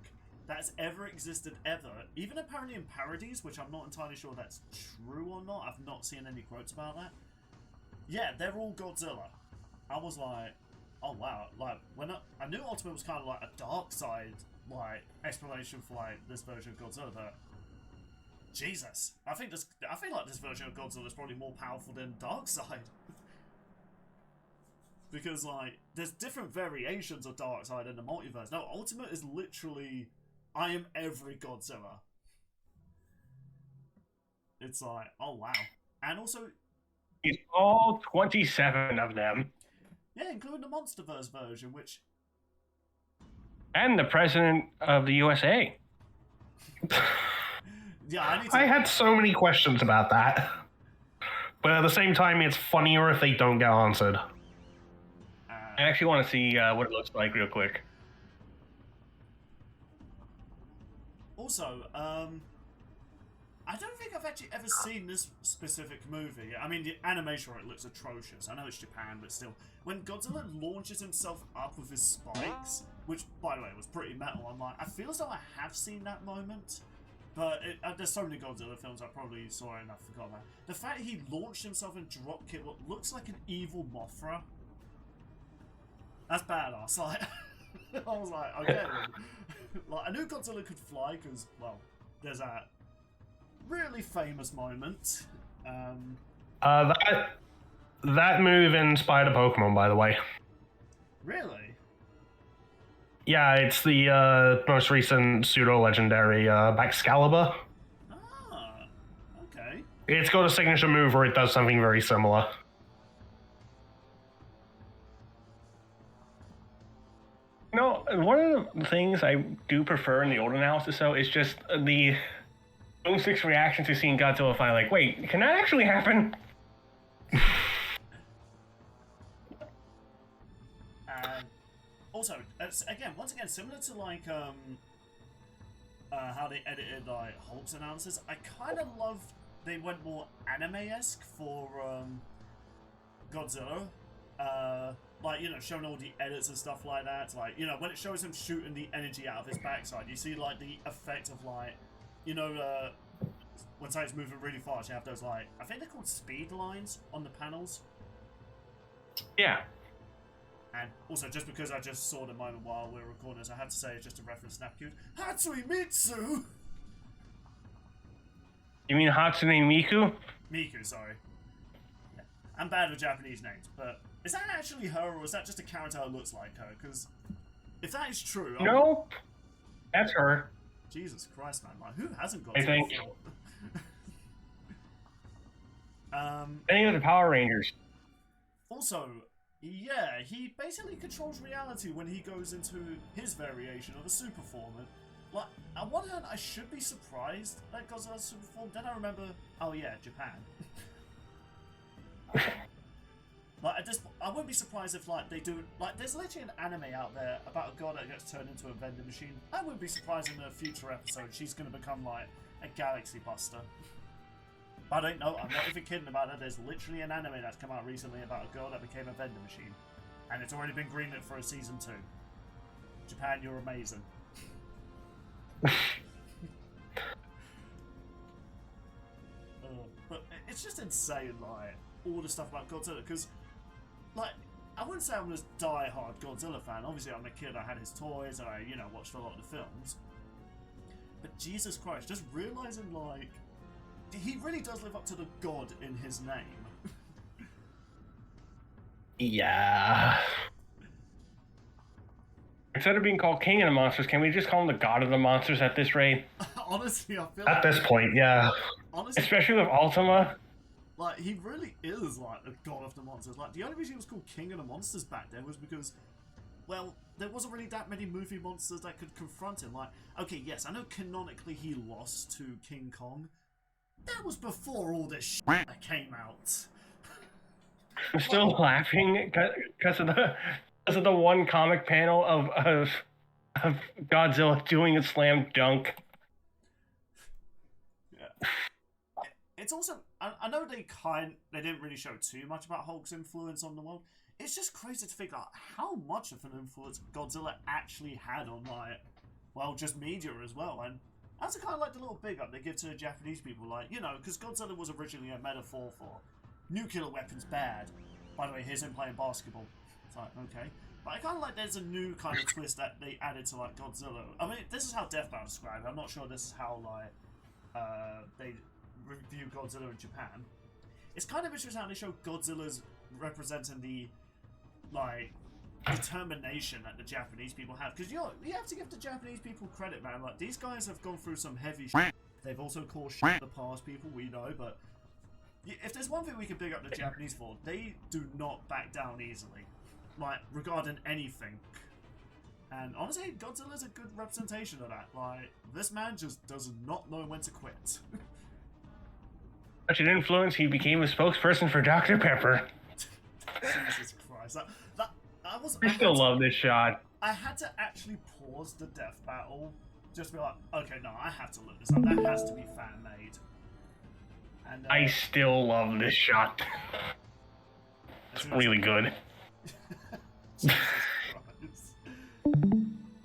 that's ever existed ever, even apparently in parodies, which I'm not entirely sure that's true or not. I've not seen any quotes about that. Yeah, they're all Godzilla. I was like, oh wow, like when I knew Ultimate was kind of like a dark side like explanation for like this version of Godzilla, but Jesus, I feel like this version of Godzilla is probably more powerful than Darkseid. Because like there's different variations of Darkseid in the multiverse. No, Ultimate is literally I am every Godzilla. It's like, oh wow. And also It's all 27 of them. yeah, including the Monsterverse version, which And the president of the USA. yeah, I had so many questions about that. But at the same time, it's funnier if they don't get answered. I actually want to see what it looks like real quick. Also, I don't think I've actually ever seen this specific movie. I mean, the animation for it looks atrocious. I know it's Japan, but still. When Godzilla launches himself up with his spikes, which, by the way, was pretty metal, I'm like, I feel as though I have seen that moment. But there's so many Godzilla films I probably saw it and I forgot about. The fact he launched himself and dropkicked what looks like an evil Mothra. That's badass. Like, I was like, okay. Like, I knew Godzilla could fly because, well, there's that really famous moment. That move inspired a Pokemon, by the way. Really? Yeah, it's the most recent pseudo-legendary Baxcalibur. Ah, okay. It's got a signature move where it does something very similar. You know, one of the things I do prefer in the old analysis, though, is just the Boom6 reaction to seeing Godzilla fly. Like, wait, can that actually happen? And also, once again, similar to like how they edited like Hulk's analysis, I kind of loved they went more anime-esque for Godzilla. Like, you know, showing all the edits and stuff like that. Like, you know, when it shows him shooting the energy out of his backside, you see like the effect of like, you know, when something's moving really fast, you have those like, I think they're called speed lines on the panels. Yeah. And also, just because I just saw the moment while we were recording this, I have to say, just to reference Snapcute, Hatsui Mitsu! You mean Hatsune Miku? Miku, sorry. Yeah. I'm bad with Japanese names, but is that actually her, or is that just a character that looks like her? Because if that is true... Nope. That's her. Jesus Christ, man. Like, who hasn't got I to think. before? Any of the Power Rangers. Also, yeah, he basically controls reality when he goes into his variation of a super form. And, like, on one hand, I should be surprised that Godzilla's super form. Then I remember, oh yeah, Japan. Like, I wouldn't be surprised if, like, they do... Like, there's literally an anime out there about a girl that gets turned into a vending machine. I wouldn't be surprised in a future episode she's going to become, like, a galaxy buster. I don't know, I'm not even kidding about that. There's literally an anime that's come out recently about a girl that became a vending machine. And it's already been greenlit for a season 2. Japan, you're amazing. But it's just insane, like, all the stuff about Godzilla, because... Like, I wouldn't say I'm a die-hard Godzilla fan. Obviously, I'm a kid. I had his toys, and I, you know, watched a lot of the films. But Jesus Christ, just realizing, like, he really does live up to the god in his name. Yeah. Instead of being called King of the Monsters, can we just call him the God of the Monsters at this rate? Honestly, I feel At this point, yeah. Honestly, Especially with Ultima. like, he really is, like, the god of the monsters. Like, the only reason he was called King of the Monsters back then was because, well, there wasn't really that many movie monsters that could confront him. Like, okay, yes, I know canonically he lost to King Kong. That was before all this shit that came out. I'm still laughing because of the one comic panel of Godzilla doing a slam dunk. Yeah. It's also I know they didn't really show too much about Hulk's influence on the world. It's just crazy to figure out how much of an influence Godzilla actually had on just media as well. And that's kind of like the little big up they give to the Japanese people, like, because Godzilla was originally a metaphor for nuclear weapons bad. By the way, here's him playing basketball. It's like, okay. But I kind of like there's a new kind of twist that they added to like Godzilla. I mean, this is how Death Battle described it. I'm not sure this is how they review Godzilla in Japan. It's kind of interesting how they show Godzilla's representing the determination that the Japanese people have, because you have to give the Japanese people credit, man. Like, these guys have gone through some heavy shit. They've also caused shit in the past, people, we know, but if there's one thing we can big up the Japanese for, they do not back down easily, like, regarding anything. And honestly, Godzilla's a good representation of that. Like, this man just does not know when to quit. Such an influence, he became a spokesperson for Dr. Pepper. Jesus Christ. I still love this shot. I had to actually pause the death battle, just be like, okay, no, I have to look this up. That has to be fan-made. And I still love this shot. It's really good. Jesus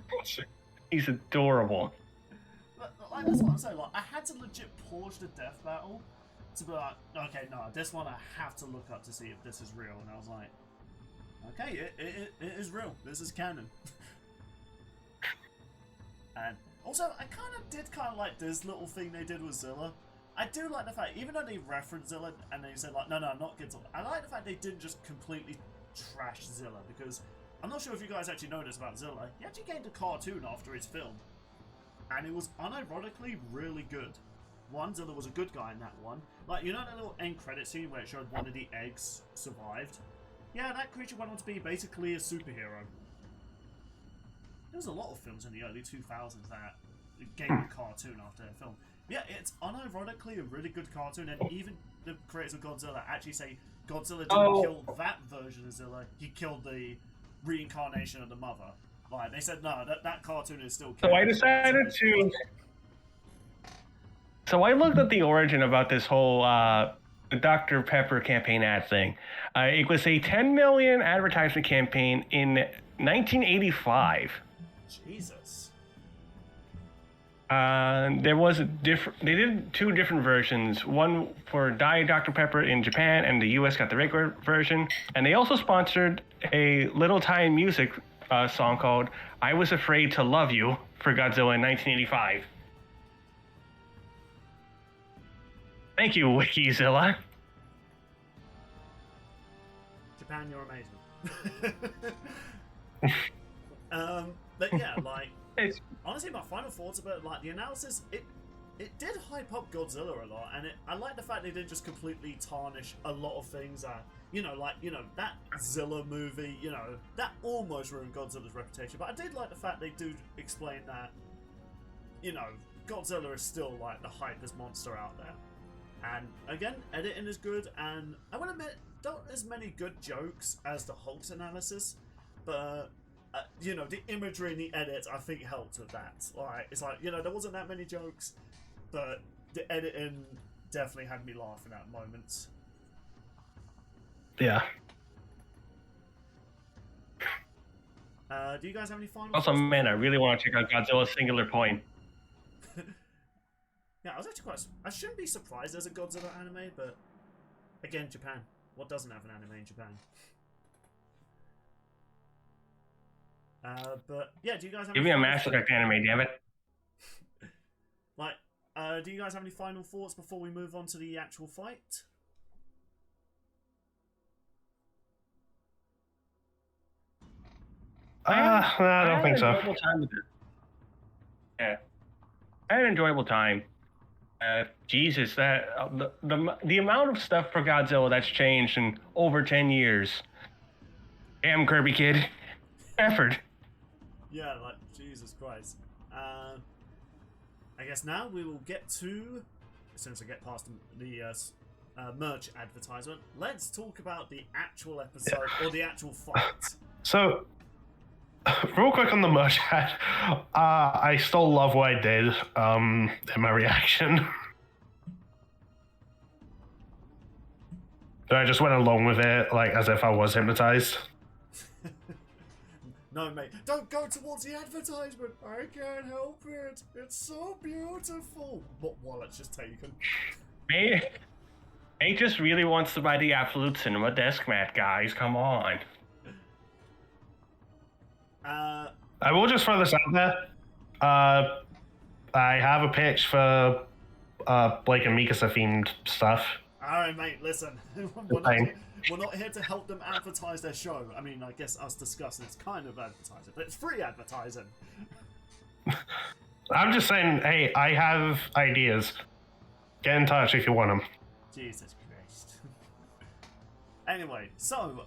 Christ. He's adorable. Like, that's what I'm saying. Like, I had to legit pause the death battle to be like, okay, no, this one I have to look up to see if this is real. And I was like, okay, it is real. This is canon. And also, I did like this little thing they did with Zilla. I do like the fact, even though they referenced Zilla and they said like, no, not Godzilla. I like the fact they didn't just completely trash Zilla, because I'm not sure if you guys actually know this about Zilla. He actually gained a cartoon after his film, and it was unironically really good. Zilla was a good guy in that one. Like, that little end credit scene where it showed one of the eggs survived? Yeah, that creature went on to be basically a superhero. There was a lot of films in the early 2000s that gave a cartoon after a film. Yeah, it's unironically a really good cartoon, and even the creators of Godzilla actually say Godzilla didn't kill that version of Zilla, he killed the reincarnation of the mother. Like, they said, no, that cartoon is still So I decided to... So I looked at the origin about this whole Dr. Pepper campaign ad thing. It was a 10 million advertisement campaign in 1985. Jesus. There was they did two different versions. One for Diet Dr. Pepper in Japan, and the US got the regular version. And they also sponsored a Little Time Music song called I Was Afraid to Love You for Godzilla in 1985. Thank you, Wikizilla. Japan, you're amazing. But yeah, like, honestly, my final thoughts about like the analysis, it did hype up Godzilla a lot, and I like the fact they didn't just completely tarnish a lot of things that, that Zilla movie, that almost ruined Godzilla's reputation. But I did like the fact they do explain that, Godzilla is still like the hypest monster out there. And again, editing is good, and I want to admit, not as many good jokes as the Hulk's analysis, but the imagery and the edits I think helped with that. Like, it's like, there wasn't that many jokes, but the editing definitely had me laughing at moments. Yeah. Do you guys have any final Also, thoughts? man, I really want to check out Godzilla's Singular Point. Yeah, I was actually I shouldn't be surprised there's a Godzilla anime, but again, Japan. What doesn't have an anime in Japan? But yeah, do you guys have? Give me a Mass Effect anime, damn it. Like, do you guys have any final thoughts before we move on to the actual fight? I don't think so. Yeah, I had an enjoyable time. Jesus, that the amount of stuff for Godzilla that's changed in over 10 years. Damn, Kirby kid, effort. Yeah, like, Jesus Christ. I guess now we will get to, as soon as I get past the merch advertisement. Let's talk about the actual episode or the actual fight. So, real quick on the merch ad, I still love what I did in my reaction. I just went along with it, like, as if I was hypnotized. No, mate, don't go towards the advertisement. I can't help it. It's so beautiful. What wallet's just taken? Me? He just really wants to buy the Absolute Cinema desk mat, guys. Come on. I will just throw this out there. I have a pitch for like a Mikasa-themed stuff. Alright, mate, listen. We're not here to help them advertise their show. I mean, I guess us discussing it's kind of advertising, but it's free advertising. I'm just saying, hey, I have ideas. Get in touch if you want them. Jesus Christ. Anyway, so,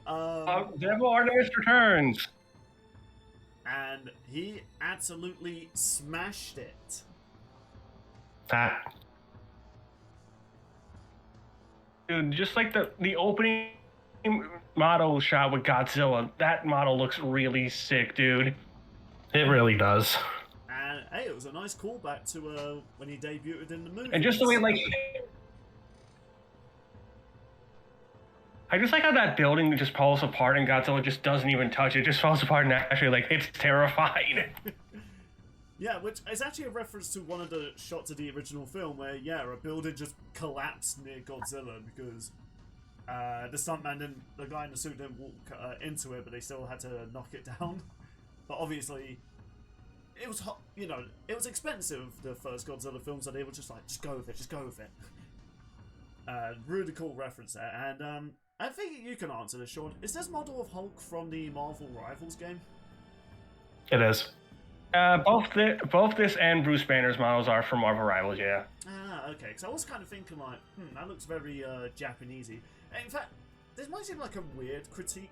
Devil Artemis returns. and he absolutely smashed it. That. Dude, just like the opening model shot with Godzilla, that model looks really sick, dude. It really does. And hey, it was a nice callback to when he debuted in the movie. And just the way, like, I just like how that building just falls apart and Godzilla just doesn't even touch it. It just falls apart naturally. Like, it's terrifying. Yeah, which is actually a reference to one of the shots of the original film where, yeah, a building just collapsed near Godzilla because the stuntman didn't, the guy in the suit didn't walk into it, but they still had to knock it down. But obviously, it was, you know, it was expensive, the first Godzilla film, so they were just like, just go with it, just go with it. Really cool reference there, and I think you can answer this, Sean. Is this model of Hulk from the Marvel Rivals game? It is. Both this and Bruce Banner's models are from Marvel Rivals, yeah. Ah, okay. Because I was kind of thinking like, that looks very Japanesey. In fact, this might seem like a weird critique,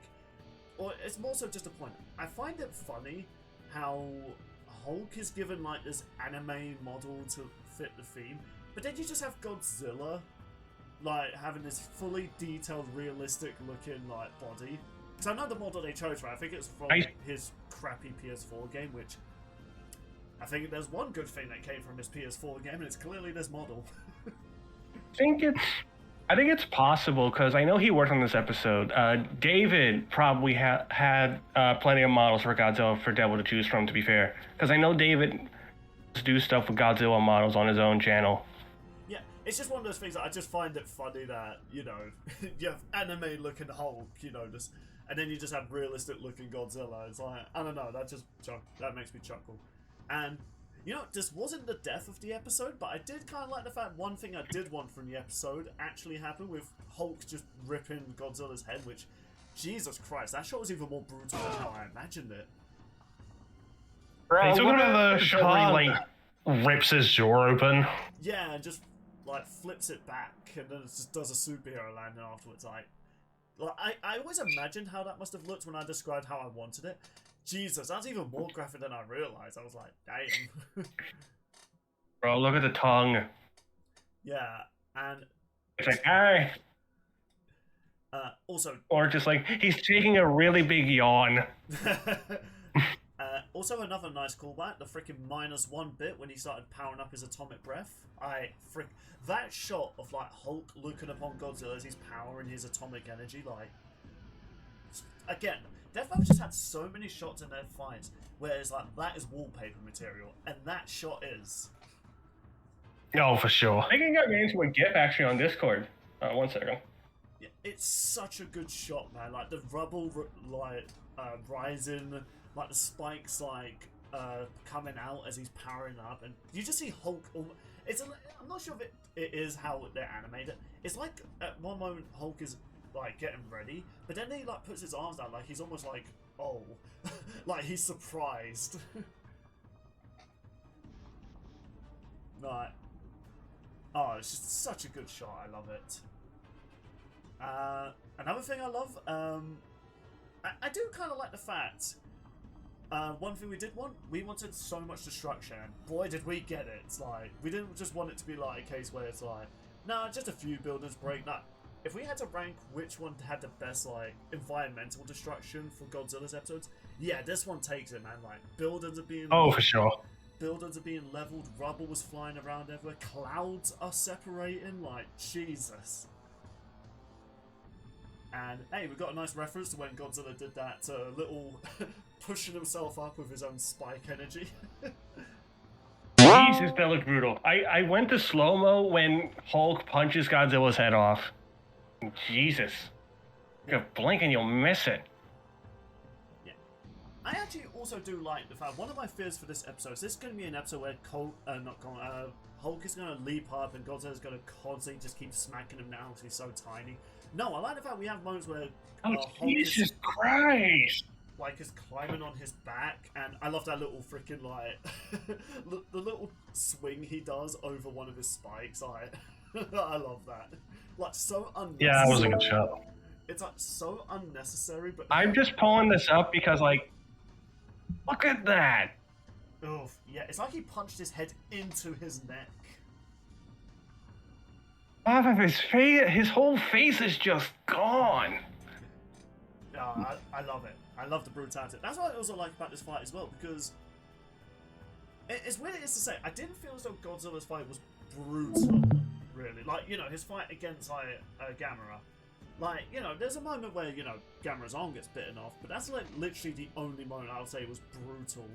or it's more so just a point. I find it funny how Hulk is given like this anime model to fit the theme, but then you just have Godzilla like having this fully detailed, realistic looking like body. Because I know the model they chose for, I think it's from his crappy PS4 game, which I think there's one good thing that came from his PS4 game, and it's clearly this model. I think it's possible because I know he worked on this episode. David probably had plenty of models for Godzilla for Devil to choose from, to be fair. Because I know David do stuff with Godzilla models on his own channel. Yeah, it's just one of those things that I just find it funny that, you know, you have anime looking Hulk, you know, just, and then you just have realistic looking Godzilla. It's like, I don't know, that makes me chuckle. And, you know, this wasn't the death of the episode, but I did kind of like the fact one thing I did want from the episode actually happened with Hulk just ripping Godzilla's head, which, Jesus Christ, that shot was even more brutal than how I imagined it. They took another shot where he, like, rips his jaw open. Yeah, and just, like, flips it back, and then it just does a superhero landing afterwards. Like I always imagined how that must have looked when I described how I wanted it. Jesus, that's even more graphic than I realized. I was like, damn. Bro, look at the tongue. Yeah, and It's like, hey. Also, Or just like, he's taking a really big yawn. Also another nice callback, the freaking -1 bit when he started powering up his atomic breath. That shot of like Hulk looking upon Godzilla as he's powering his atomic energy, like, again, Death Metal just had so many shots in their fights where it's like, that is wallpaper material, and that shot is. Oh, for sure. I think I got me into a GIF actually on Discord. 1 second. Yeah, it's such a good shot, man. Like the rubble, like rising, like the spikes, like coming out as he's powering up, and you just see Hulk. I'm not sure if it is how they're animated. It's like at one moment Hulk is like getting ready, but then he like puts his arms down, like he's almost like, oh, like he's surprised. Like, oh, it's just such a good shot. I love it. Another thing I love, I do kind of like the fact. One thing we wanted so much destruction, and boy did we get it. It's like, we didn't just want it to be like a case where it's like, No, just a few buildings break. Nah, if we had to rank which one had the best like environmental destruction for Godzilla's episodes, yeah, this one takes it, man. Like buildings are being For sure. buildings are being leveled, rubble was flying around everywhere, clouds are separating. Like Jesus. And hey, we got a nice reference to when Godzilla did that little pushing himself up with his own spike energy. Jesus, that looked brutal. I went to slow-mo when Hulk punches Godzilla's head off. Jesus. You blink and you'll miss it. Yeah. I actually also do like the fact, one of my fears for this episode is this is going to be an episode where Hulk is going to leap up and Godzilla's going to constantly just keep smacking him down because he's so tiny. No, I like the fact we have moments where Hulk Jesus Christ! Like is climbing on his back, and I love that little freaking like the little swing he does over one of his spikes. I love that. Like so unnecessary. Yeah, that was a good shot. It's like so unnecessary, but I'm just pulling this up because, like, look at that. oof, yeah, it's like he punched his head into his neck. Half of his face, his whole face is just gone. I love it. I love the brutality. That's what I also like about this fight as well, because it's weird it is to say, I didn't feel as though Godzilla's fight was brutal, really. Like, you know, his fight against Gamera. Like, you know, there's a moment where, you know, Gamera's arm gets bitten off, but that's like literally the only moment I would say was brutal.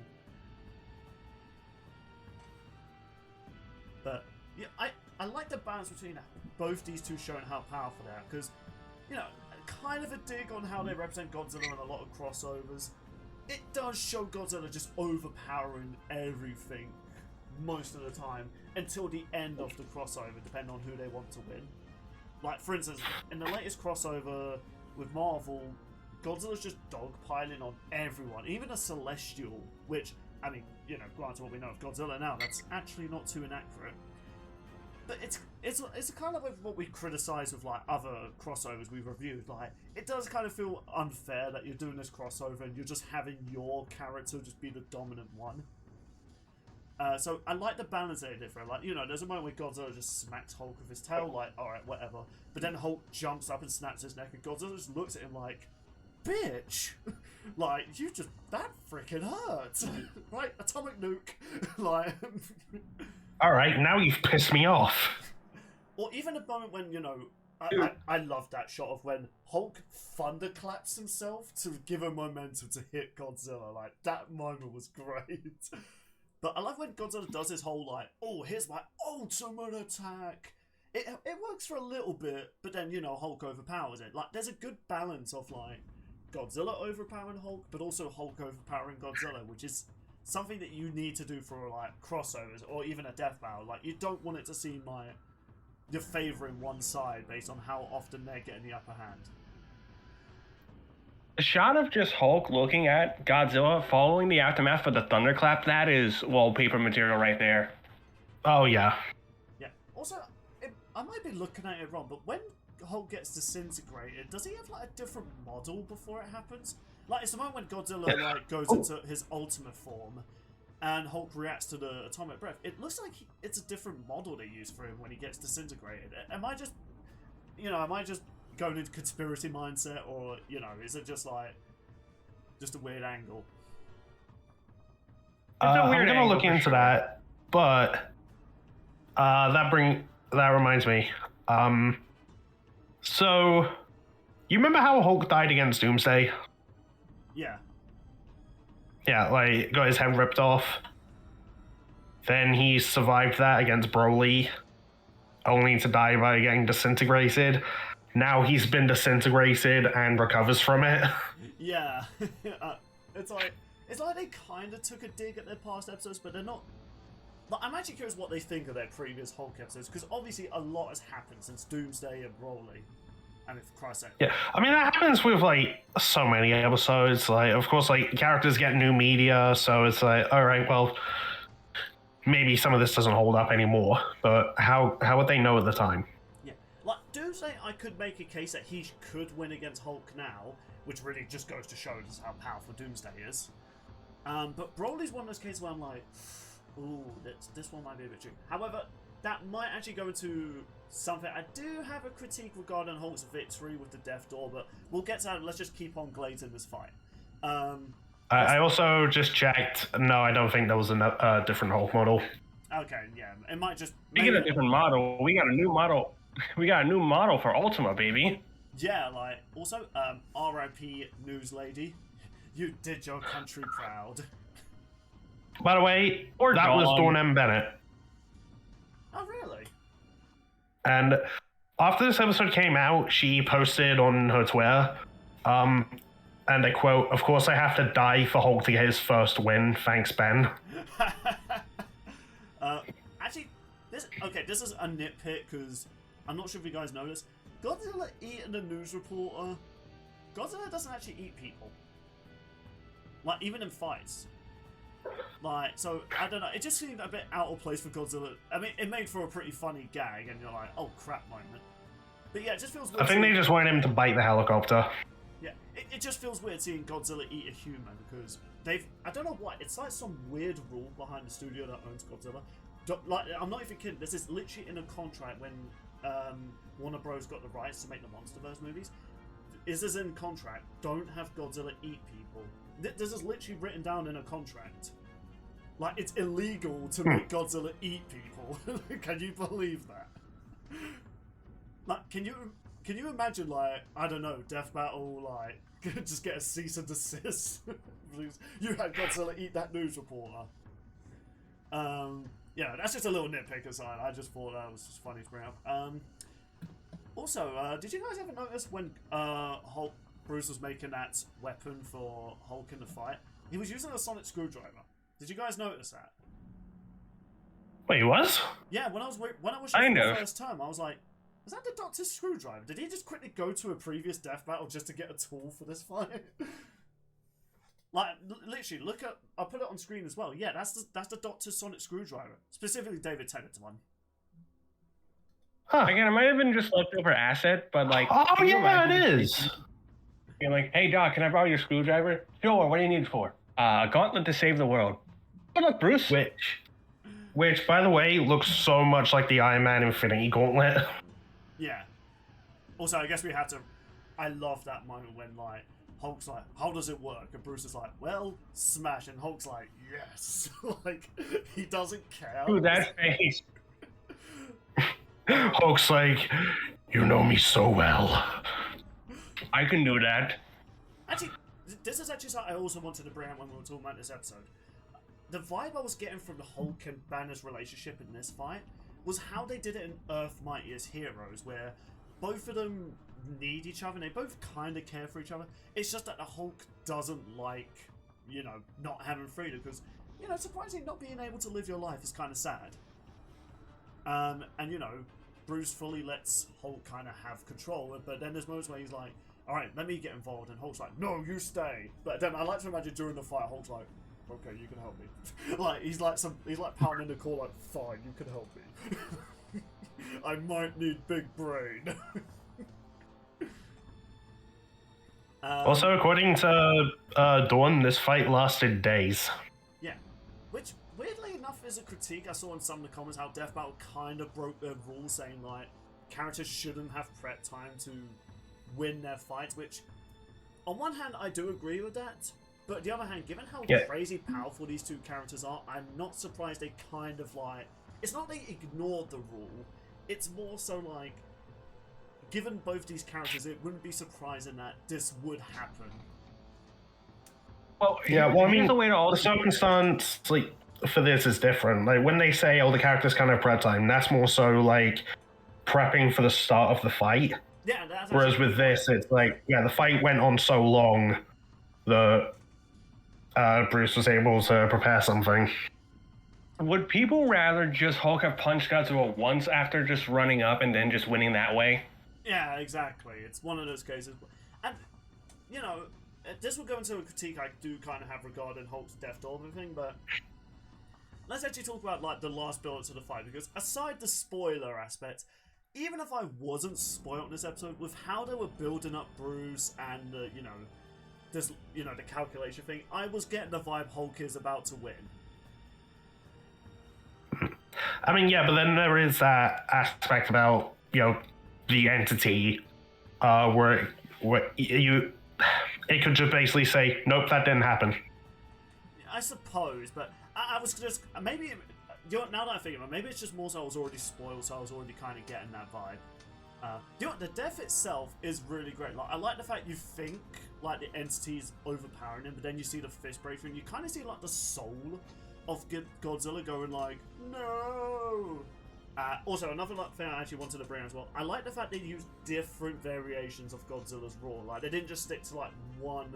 But yeah, I like the balance between both these two showing how powerful they are, because, you know, kind of a dig on how they represent Godzilla in a lot of crossovers. It does show Godzilla just overpowering everything most of the time until the end of the crossover, depending on who they want to win. Like, for instance, in the latest crossover with Marvel, Godzilla's just dogpiling on everyone, even a Celestial, which, I mean, you know, granted what we know of Godzilla now, that's actually not too inaccurate. But it's kind of like what we criticize with like other crossovers we've reviewed. Like, it does kind of feel unfair that you're doing this crossover and you're just having your character just be the dominant one. So I like the balance they did for it. Like, you know, there's a moment where Godzilla just smacks Hulk with his tail, like, alright, whatever. But then Hulk jumps up and snaps his neck, and Godzilla just looks at him like, bitch! Like, that freaking hurts! Right? Atomic nuke. Like... Alright, now you've pissed me off. Or even a moment when, you know, I love that shot of when Hulk thunderclaps himself to give him momentum to hit Godzilla. Like, that moment was great. But I love when Godzilla does his whole, like, oh, here's my ultimate attack. It works for a little bit, but then, you know, Hulk overpowers it. Like, there's a good balance of, like, Godzilla overpowering Hulk, but also Hulk overpowering Godzilla, which is something that you need to do for, like, crossovers or even a death battle. Like, you don't want it to seem like you're favouring one side based on how often they're getting the upper hand. The shot of just Hulk looking at Godzilla following the aftermath for the thunderclap, that is wallpaper material right there. Oh, yeah. Yeah. Also, I might be looking at it wrong, but when Hulk gets disintegrated, does he have, like, a different model before it happens? Like, it's the moment when Godzilla, like, goes into his ultimate form, and Hulk reacts to the atomic breath. It looks like it's a different model they use for him when he gets disintegrated. Am I just going into conspiracy mindset, or, you know, is it just, like, just a weird angle? I'm gonna look into that, but that reminds me. So you remember how Hulk died against Doomsday? Yeah. Yeah, like, got his head ripped off. Then he survived that against Broly, only to die by getting disintegrated. Now he's been disintegrated and recovers from it. Yeah. It's like they kind of took a dig at their past episodes, but they're not... But I'm actually curious what they think of their previous Hulk episodes, because obviously a lot has happened since Doomsday and Broly. And if Christ's sake. Yeah, I mean, that happens with, like, so many episodes. Like, of course, like, characters get new media, so it's like, all right, well, maybe some of this doesn't hold up anymore. But how would they know at the time? Yeah, like, Doomsday, I could make a case that he could win against Hulk now, which really just goes to show just how powerful Doomsday is. But Broly's one of those cases where I'm like, ooh, this one might be a bit tricky. However, that might actually go into something. I do have a critique regarding Hulk's victory with the Death Door, but we'll get to that. Let's just keep on glazing this fight. I also just checked. No, I don't think there was a different Hulk model. Okay, yeah, it might just. We get a different model. We got a new model. We got a new model for Ultima, baby. Yeah, like also, R.I.P. News Lady, you did your country proud. By the way, that was Dawn M. Bennett. Oh, really? And after this episode came out, she posted on her Twitter, and I quote, "Of course I have to die for Hulk to get his first win. Thanks, Ben." Actually, this is a nitpick because I'm not sure if you guys noticed. Godzilla eating a news reporter. Godzilla doesn't actually eat people. Like, even in fights. Like, so, I don't know, it just seemed a bit out of place for Godzilla. I mean, it made for a pretty funny gag, and you're like, oh crap moment. But yeah, it just feels weird. I think they just wanted him to bite the helicopter. Yeah, it just feels weird seeing Godzilla eat a human, because I don't know what, it's like some weird rule behind the studio that owns Godzilla. Like, I'm not even kidding, this is literally in a contract when Warner Bros. Got the rights to make the Monsterverse movies. This is in contract, don't have Godzilla eat people. This is literally written down in a contract. Like, it's illegal to make Godzilla eat people. Can you believe that? Like, can you imagine, like, I don't know, Death Battle, like, just get a cease and desist? Please, you had Godzilla eat that news reporter. Yeah, that's just a little nitpick aside. I just thought that was just funny to bring up. Also, did you guys ever notice when Bruce was making that weapon for Hulk in the fight, he was using a sonic screwdriver? Did you guys notice that? Wait, he was? Yeah, when I was watching it for the first time, I was like, is that the Doctor's screwdriver? Did he just quickly go to a previous Death Battle just to get a tool for this fight? Like, literally, look at, I'll put it on screen as well. Yeah, that's the Doctor's sonic screwdriver. Specifically David Tennant's one. Huh. Again, it might have been just leftover asset, but like... Oh, yeah, it is. You're like, hey, Doc, can I borrow your screwdriver? Sure, what do you need it for? A gauntlet to save the world. Good luck, Bruce. Which, by the way, looks so much like the Iron Man Infinity Gauntlet. Yeah. Also, I guess we have to... I love that moment when, like, Hulk's like, how does it work? And Bruce is like, well, smash. And Hulk's like, yes. Like, he doesn't care. Dude, that face. Hulk's like, you know me so well. I can do that. Actually, this is actually something I also wanted to bring up when we were talking about this episode. The vibe I was getting from the Hulk and Banner's relationship in this fight was how they did it in Earth Mightiest Heroes, where both of them need each other and they both kind of care for each other. It's just that the Hulk doesn't like, you know, not having freedom, because, you know, surprisingly not being able to live your life is kind of sad. And, you know, Bruce fully lets Hulk kind of have control, but then there's moments where he's like, alright, let me get involved, and Hulk's like, no, you stay. But then I like to imagine during the fight, Hulk's like, okay, you can help me. Like, he's like pounding the core, like, fine, you can help me. I might need big brain. Also, according to Dawn, this fight lasted days. Yeah. Which, weirdly enough, is a critique I saw in some of the comments, how Death Battle kind of broke their rules, saying, like, characters shouldn't have prep time to win their fights, which, on one hand, I do agree with that, but on the other hand, given how crazy powerful these two characters are, I'm not surprised they kind of, like, it's not they ignored the rule, it's more so, like, given both these characters, it wouldn't be surprising that this would happen. Well, yeah, well, I mean, the way to the circumstance, like, for this is different. Like, when they say, oh, the characters kind of prep time, that's more so, like, prepping for the start of the fight. Yeah, that's whereas with this, it's like, yeah, the fight went on so long that Bruce was able to prepare something. Would people rather just Hulk have punched Godzilla once after just running up and then just winning that way? Yeah, exactly. It's one of those cases. And, you know, this will go into a critique I do kind of have regarding Hulk's Death Door and everything, but let's actually talk about, like, the last build-up to the fight, because aside the spoiler aspect, even if I wasn't spoiled in this episode, with how they were building up Bruce and, you know, this, you know, the calculation thing, I was getting the vibe Hulk is about to win. I mean, yeah, but then there is that aspect about, the entity, where it could just basically say, nope, that didn't happen. I suppose, but I was just maybe. Now that I think about it, maybe it's just more so I was already spoiled, so I was already kind of getting that vibe. The death itself is really great. Like, I like the fact you think like the entity's overpowering him, but then you see the fist breakthrough, and you kind of see like the soul of Godzilla going like, no. Also, another thing I actually wanted to bring as well, I like the fact they used different variations of Godzilla's roar. Like, they didn't just stick to like one.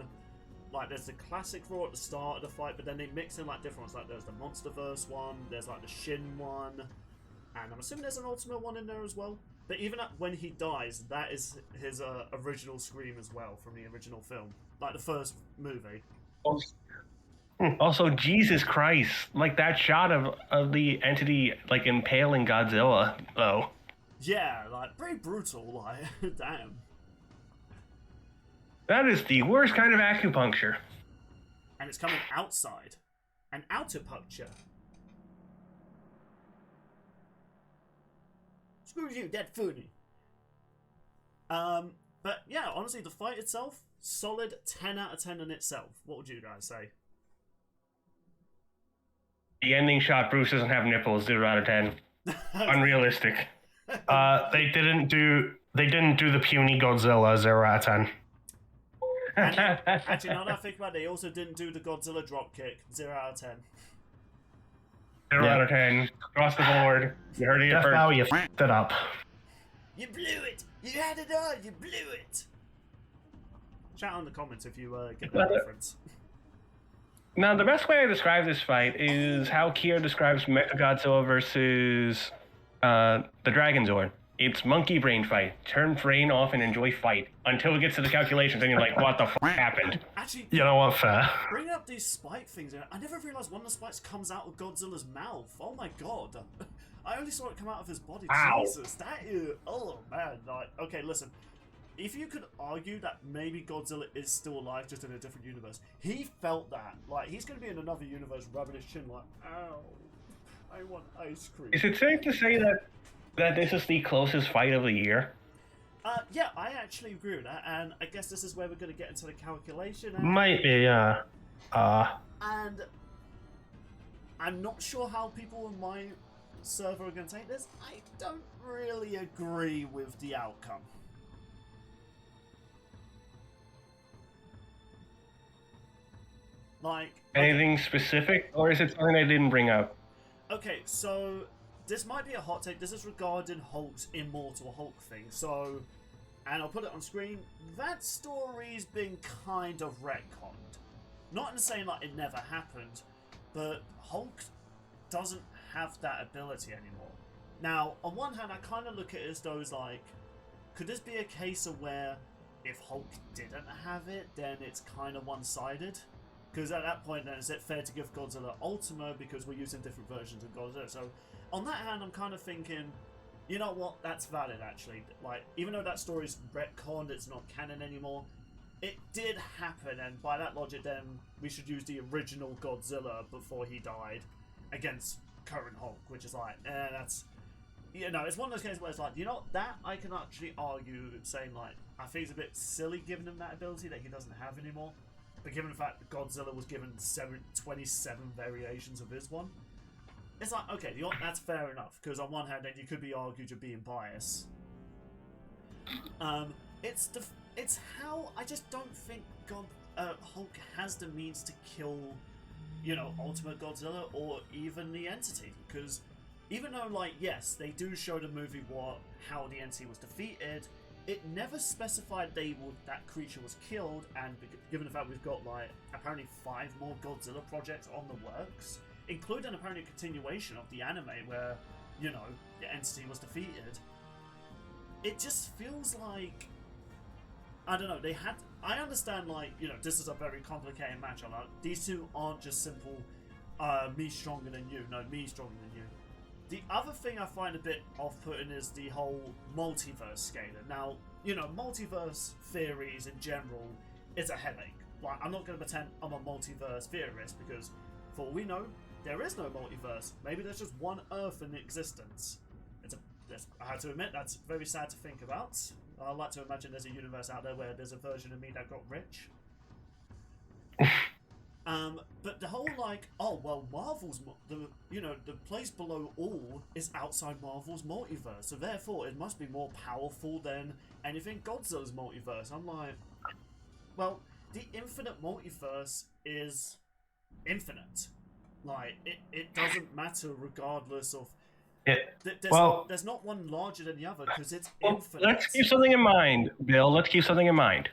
Like, there's the classic roar at the start of the fight, but then they mix in like different ones. Like, there's the Monsterverse one, there's like the Shin one, and I'm assuming there's an Ultimate one in there as well. But even when he dies, that is his original scream as well from the original film, like the first movie. Also, Jesus Christ, like that shot of the entity like impaling Godzilla, though. Yeah, like pretty brutal. Like, damn. That is the worst kind of acupuncture. And it's coming outside, an outerpuncture. Screw you, dead funny. But yeah, honestly, the fight itself, solid 10 out of 10 in itself. What would you guys say? The ending shot, Bruce doesn't have nipples, 0 out of 10. Unrealistic. They didn't do the puny Godzilla 0 out of 10. Actually, now that I think about it, they also didn't do the Godzilla dropkick, 0 out of 10. 0 out of 10. Across the board. You heard it That's first. how you f***ed it up. You blew it! You had it on! You blew it! Chat on the comments if you get that reference. Now, the best way to describe this fight is how Kier describes Mechagodzilla versus the Dragon Zord. It's monkey brain fight. Turn brain off and enjoy fight. Until it gets to the calculations and you're like, what the f*** happened? Actually, You know what, fair. bringing up these spike things, I never realized one of the spikes comes out of Godzilla's mouth. Oh my god. I only saw it come out of his body. Ow. Jesus, that is... Oh man, like, okay, listen. If you could argue that maybe Godzilla is still alive, just in a different universe, he felt that. Like, he's going to be in another universe rubbing his chin like, ow, I want ice cream. Is it safe to say that this is the closest fight of the year? Yeah, I actually agree with that, and I guess this is where we're going to get into the calculation. Might be, yeah. And I'm not sure how people on my server are going to take this. I don't really agree with the outcome. Like, Anything specific, or is it something I didn't bring up? okay, so this might be a hot take. This is regarding Hulk's Immortal Hulk thing. So, and I'll put it on screen. That story's been kind of retconned. Not in saying like it never happened, but Hulk doesn't have that ability anymore. Now, on one hand, I kind of look at it as though like, could this be a case of where if Hulk didn't have it, then it's kind of one-sided? Because at that point, then, is it fair to give Godzilla Ultima because we're using different versions of Godzilla? So, on that hand, I'm kind of thinking, you know what, that's valid, actually. Like, even though that story's retconned, it's not canon anymore, it did happen, and by that logic, then, we should use the original Godzilla before he died against current Hulk, which is like, that's... You know, it's one of those cases where it's like, you know, that I can actually argue saying, like, I think it's a bit silly giving him that ability that he doesn't have anymore. But given the fact that Godzilla was given 27 variations of his one, it's like, okay, that's fair enough. Because on one hand, then you could be argued you're being biased. It's how I just don't think Hulk has the means to kill, you know, Ultimate Godzilla or even the Entity. Because even though, like, yes, they do show the movie how the Entity was defeated, it never specified that creature was killed, and given the fact we've got, like, apparently 5 more Godzilla projects on the works, including apparently a continuation of the anime where, you know, the Entity was defeated, it just feels like, I don't know, I understand, like, you know, this is a very complicated match. Like, these two aren't just simple, me stronger than you, no, me stronger than you. The other thing I find a bit off-putting is the whole multiverse scaling. Now, you know, multiverse theories in general is a headache. Like, I'm not going to pretend I'm a multiverse theorist because, for all we know, there is no multiverse. Maybe there's just one Earth in existence. I have to admit, that's very sad to think about. I like to imagine there's a universe out there where there's a version of me that got rich. But the whole Marvel's the place below all is outside Marvel's multiverse, so therefore it must be more powerful than anything Godzilla's multiverse. I'm like, well, the infinite multiverse is infinite. Like it doesn't matter regardless of. There's not one larger than the other because it's infinite. Let's keep something in mind, Bill. Let's keep something in mind.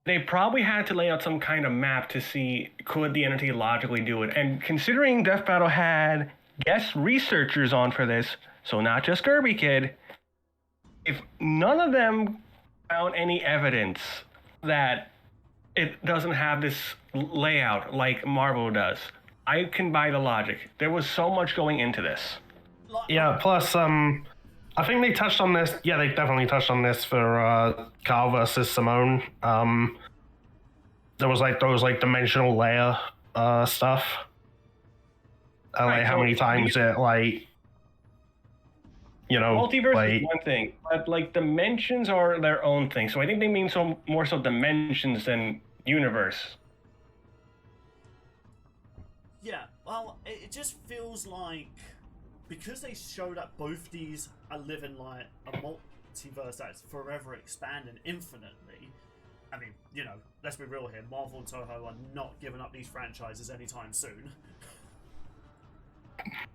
They probably had to lay out some kind of map to see could the entity logically do it. And considering Death Battle had guest researchers on for this, so not just Kirby Kid, if none of them found any evidence that it doesn't have this layout like Marvel does, I can buy the logic. There was so much going into this. Yeah, plus, I think they touched on this. Yeah, they definitely touched on this for Carl versus Simone. There was those dimensional layer stuff. Right, how many times it multiverse is one thing, but dimensions are their own thing. So I think they mean more so dimensions than universe. Yeah, well, it just feels like because they show that both these are living like a multiverse that's forever expanding infinitely. I mean, let's be real here. Marvel and Toho are not giving up these franchises anytime soon.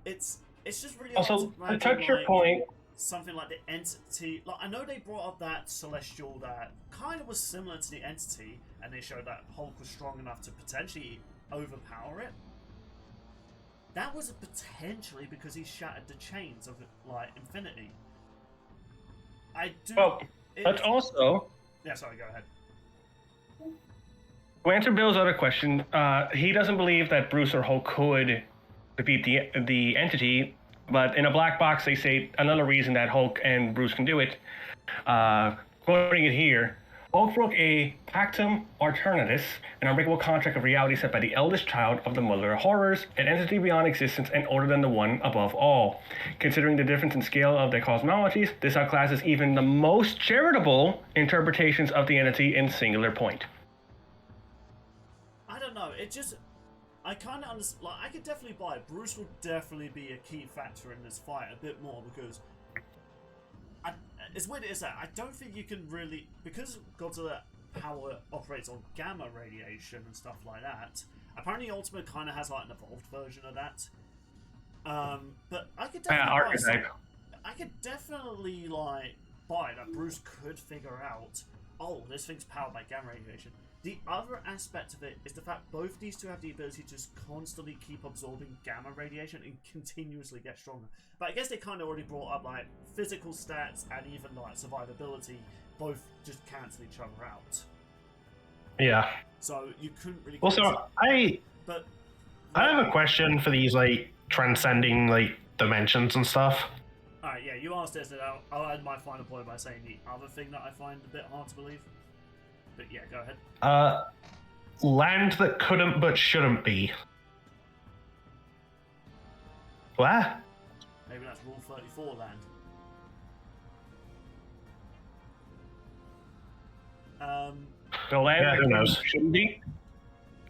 It's just really also to touch your point. Something like the Entity. Like I know they brought up that Celestial that kind of was similar to the Entity, and they showed that Hulk was strong enough to potentially overpower it. That was potentially because he shattered the chains of infinity. That's also. Yeah, sorry. Go ahead. To answer Bill's other question, he doesn't believe that Bruce or Hulk could defeat the entity, but in a black box they say another reason that Hulk and Bruce can do it. Quoting it here, Hulk broke a pactum arternatus, an unbreakable contract of reality set by the eldest child of the mother of horrors, an entity beyond existence and older than the one above all. Considering the difference in scale of their cosmologies, this outclasses even the most charitable interpretations of the entity in singular point. I don't know, I kind of understand, I could definitely buy it. Bruce would definitely be a key factor in this fight a bit more because as weird as that, I don't think you can really, because Godzilla power operates on gamma radiation and stuff like that. Apparently, Ultimate kind of has an evolved version of that. But I could definitely I could definitely buy that Bruce could figure out. Oh, this thing's powered by gamma radiation. The other aspect of it is the fact both these two have the ability to just constantly keep absorbing gamma radiation and continuously get stronger. But I guess they kind of already brought up physical stats and even survivability both just cancel each other out. Yeah. So you couldn't really. Also, I have a question for these transcending dimensions and stuff. Alright, yeah, you asked this, and I'll add my final point by saying the other thing that I find a bit hard to believe. But yeah, go ahead. Land that couldn't but shouldn't be. Where? Maybe that's Rule 34 land. The land who knows? Shouldn't be.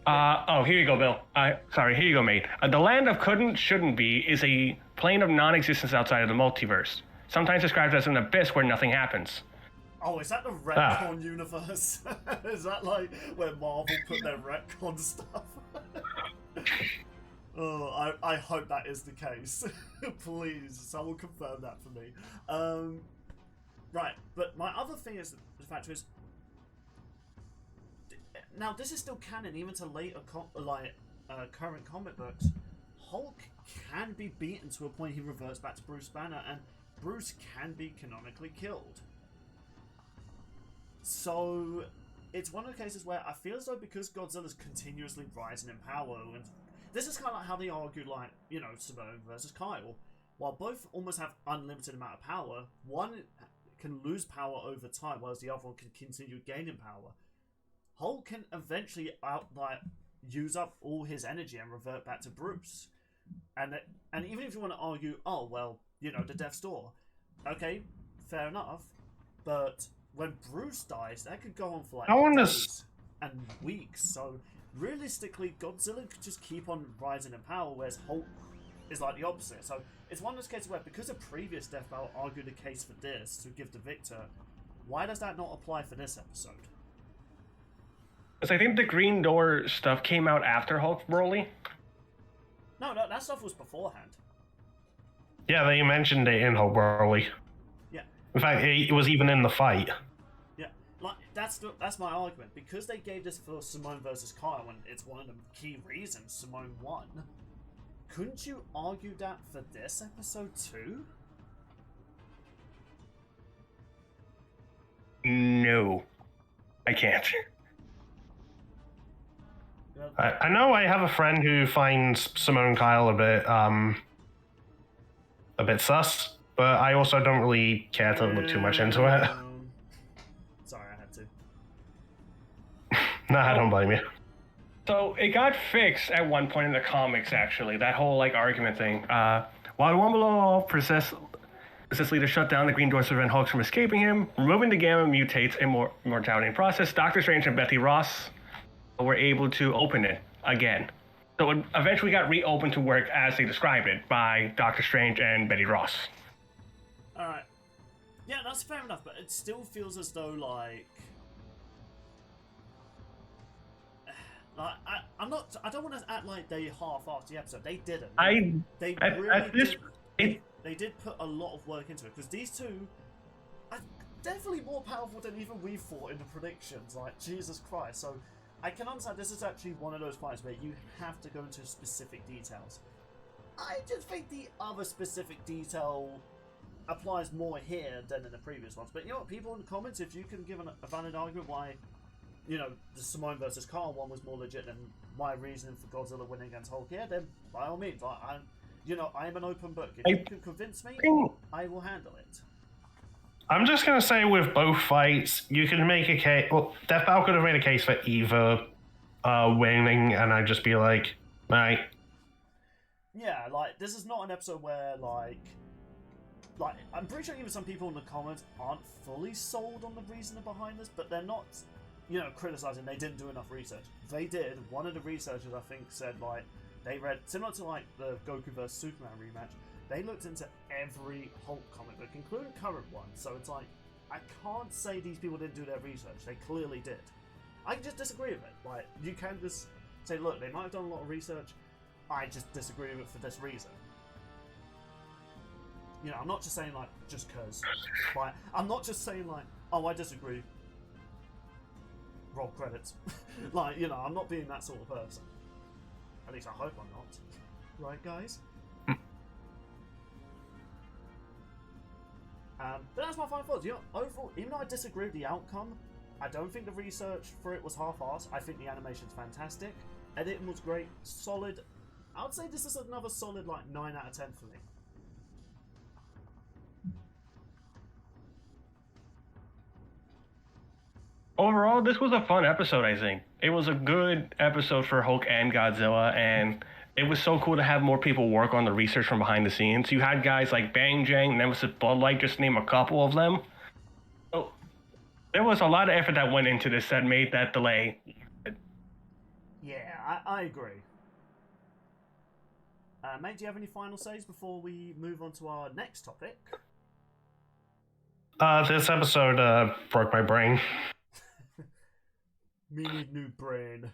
Here you go, Bill. Here you go, mate. The land of couldn't, shouldn't be is a plane of non-existence outside of the multiverse, sometimes described as an abyss where nothing happens. Oh, is that the retcon universe? Is that where Marvel put their retcon stuff? Oh, I hope that is the case. Please, someone confirm that for me. Right, but my other thing is the fact is, now this is still canon even to later current comic books. Hulk can be beaten to a point he reverts back to Bruce Banner, and Bruce can be canonically killed. So it's one of the cases where I feel as though because Godzilla's continuously rising in power, and this is kind of how they argue, Simone versus Kyle. While both almost have unlimited amount of power, one can lose power over time, whereas the other one can continue gaining power. Hulk can eventually use up all his energy and revert back to Bruce. And even if you want to argue, oh well, you know, the Death's Door, okay, fair enough, but when Bruce dies, that could go on for like days and weeks. So realistically, Godzilla could just keep on rising in power, whereas Hulk is like the opposite. So it's one of those cases where, because a previous Death Battle argued a case for this to give the victor, why does that not apply for this episode? Because I think the Green Door stuff came out after Hulk Broly. No, that stuff was beforehand. Yeah, they mentioned it in Hulk Broly. Yeah. In fact, it was even in the fight. Yeah, like that's my argument. Because they gave this for Simone versus Kyle, and it's one of the key reasons Simone won. Couldn't you argue that for this episode too? No, I can't. I know I have a friend who finds Simone Kyle a bit sus, but I also don't really care to look too much into it. Sorry, I had to. No, I don't blame you. So it got fixed at one point in the comics, actually. That whole like argument thing. While Womble possessed leader shut down the Green Door to prevent Hulk from escaping him, removing the gamma mutates immortality in process. Doctor Strange and Betty Ross were able to open it again. So it eventually got reopened to work as they described it by Doctor Strange and Betty Ross. Alright. Yeah, that's fair enough, but it still feels as though, like I don't want to act like they half-assed the episode. They didn't. They did put a lot of work into it, because these two are definitely more powerful than even we thought in the predictions. Like, Jesus Christ. So I can understand this is actually one of those fights where you have to go into specific details. I just think the other specific detail applies more here than in the previous ones. But you know what, people in the comments, if you can give a valid argument why, you know, the Simone versus Carl one was more legit than my reasoning for Godzilla winning against Hulk here, then by all means, I am an open book. If you can convince me, I will handle it. I'm just going to say with both fights, you can make a case. Well, Death Battle could have made a case for either winning, and I'd just be like, right. Yeah, like, this is not an episode where, like, I'm pretty sure even some people in the comments aren't fully sold on the reasoning behind this, but they're not, you know, criticizing they didn't do enough research. They did. One of the researchers, I think, said, like, they read, similar to, like, the Goku vs. Superman rematch, they looked into every Hulk comic book, including current ones, so it's like, I can't say these people didn't do their research. They clearly did. I can just disagree with it. Like, you can just say, look, they might have done a lot of research, I just disagree with it for this reason. You know, I'm not just saying, like, just cause. Like, I'm not just saying, like, oh, I disagree. Roll credits. Like, you know, I'm not being that sort of person. At least I hope I'm not. Right, guys? But that's my final thoughts. You know, overall, even though I disagree with the outcome, I don't think the research for it was half-assed. I think the animation's fantastic. Editing was great. Solid. I would say this is another solid, like, 9 out of 10 for me. Overall, this was a fun episode, I think. It was a good episode for Hulk and Godzilla, and it was so cool to have more people work on the research from behind the scenes. You had guys like Bang Jang, Nemesis Bud Light, just to name a couple of them. So there was a lot of effort that went into this that made that delay. Yeah, I agree. Mate, do you have any final says before we move on to our next topic? This episode broke my brain. Me need new brain.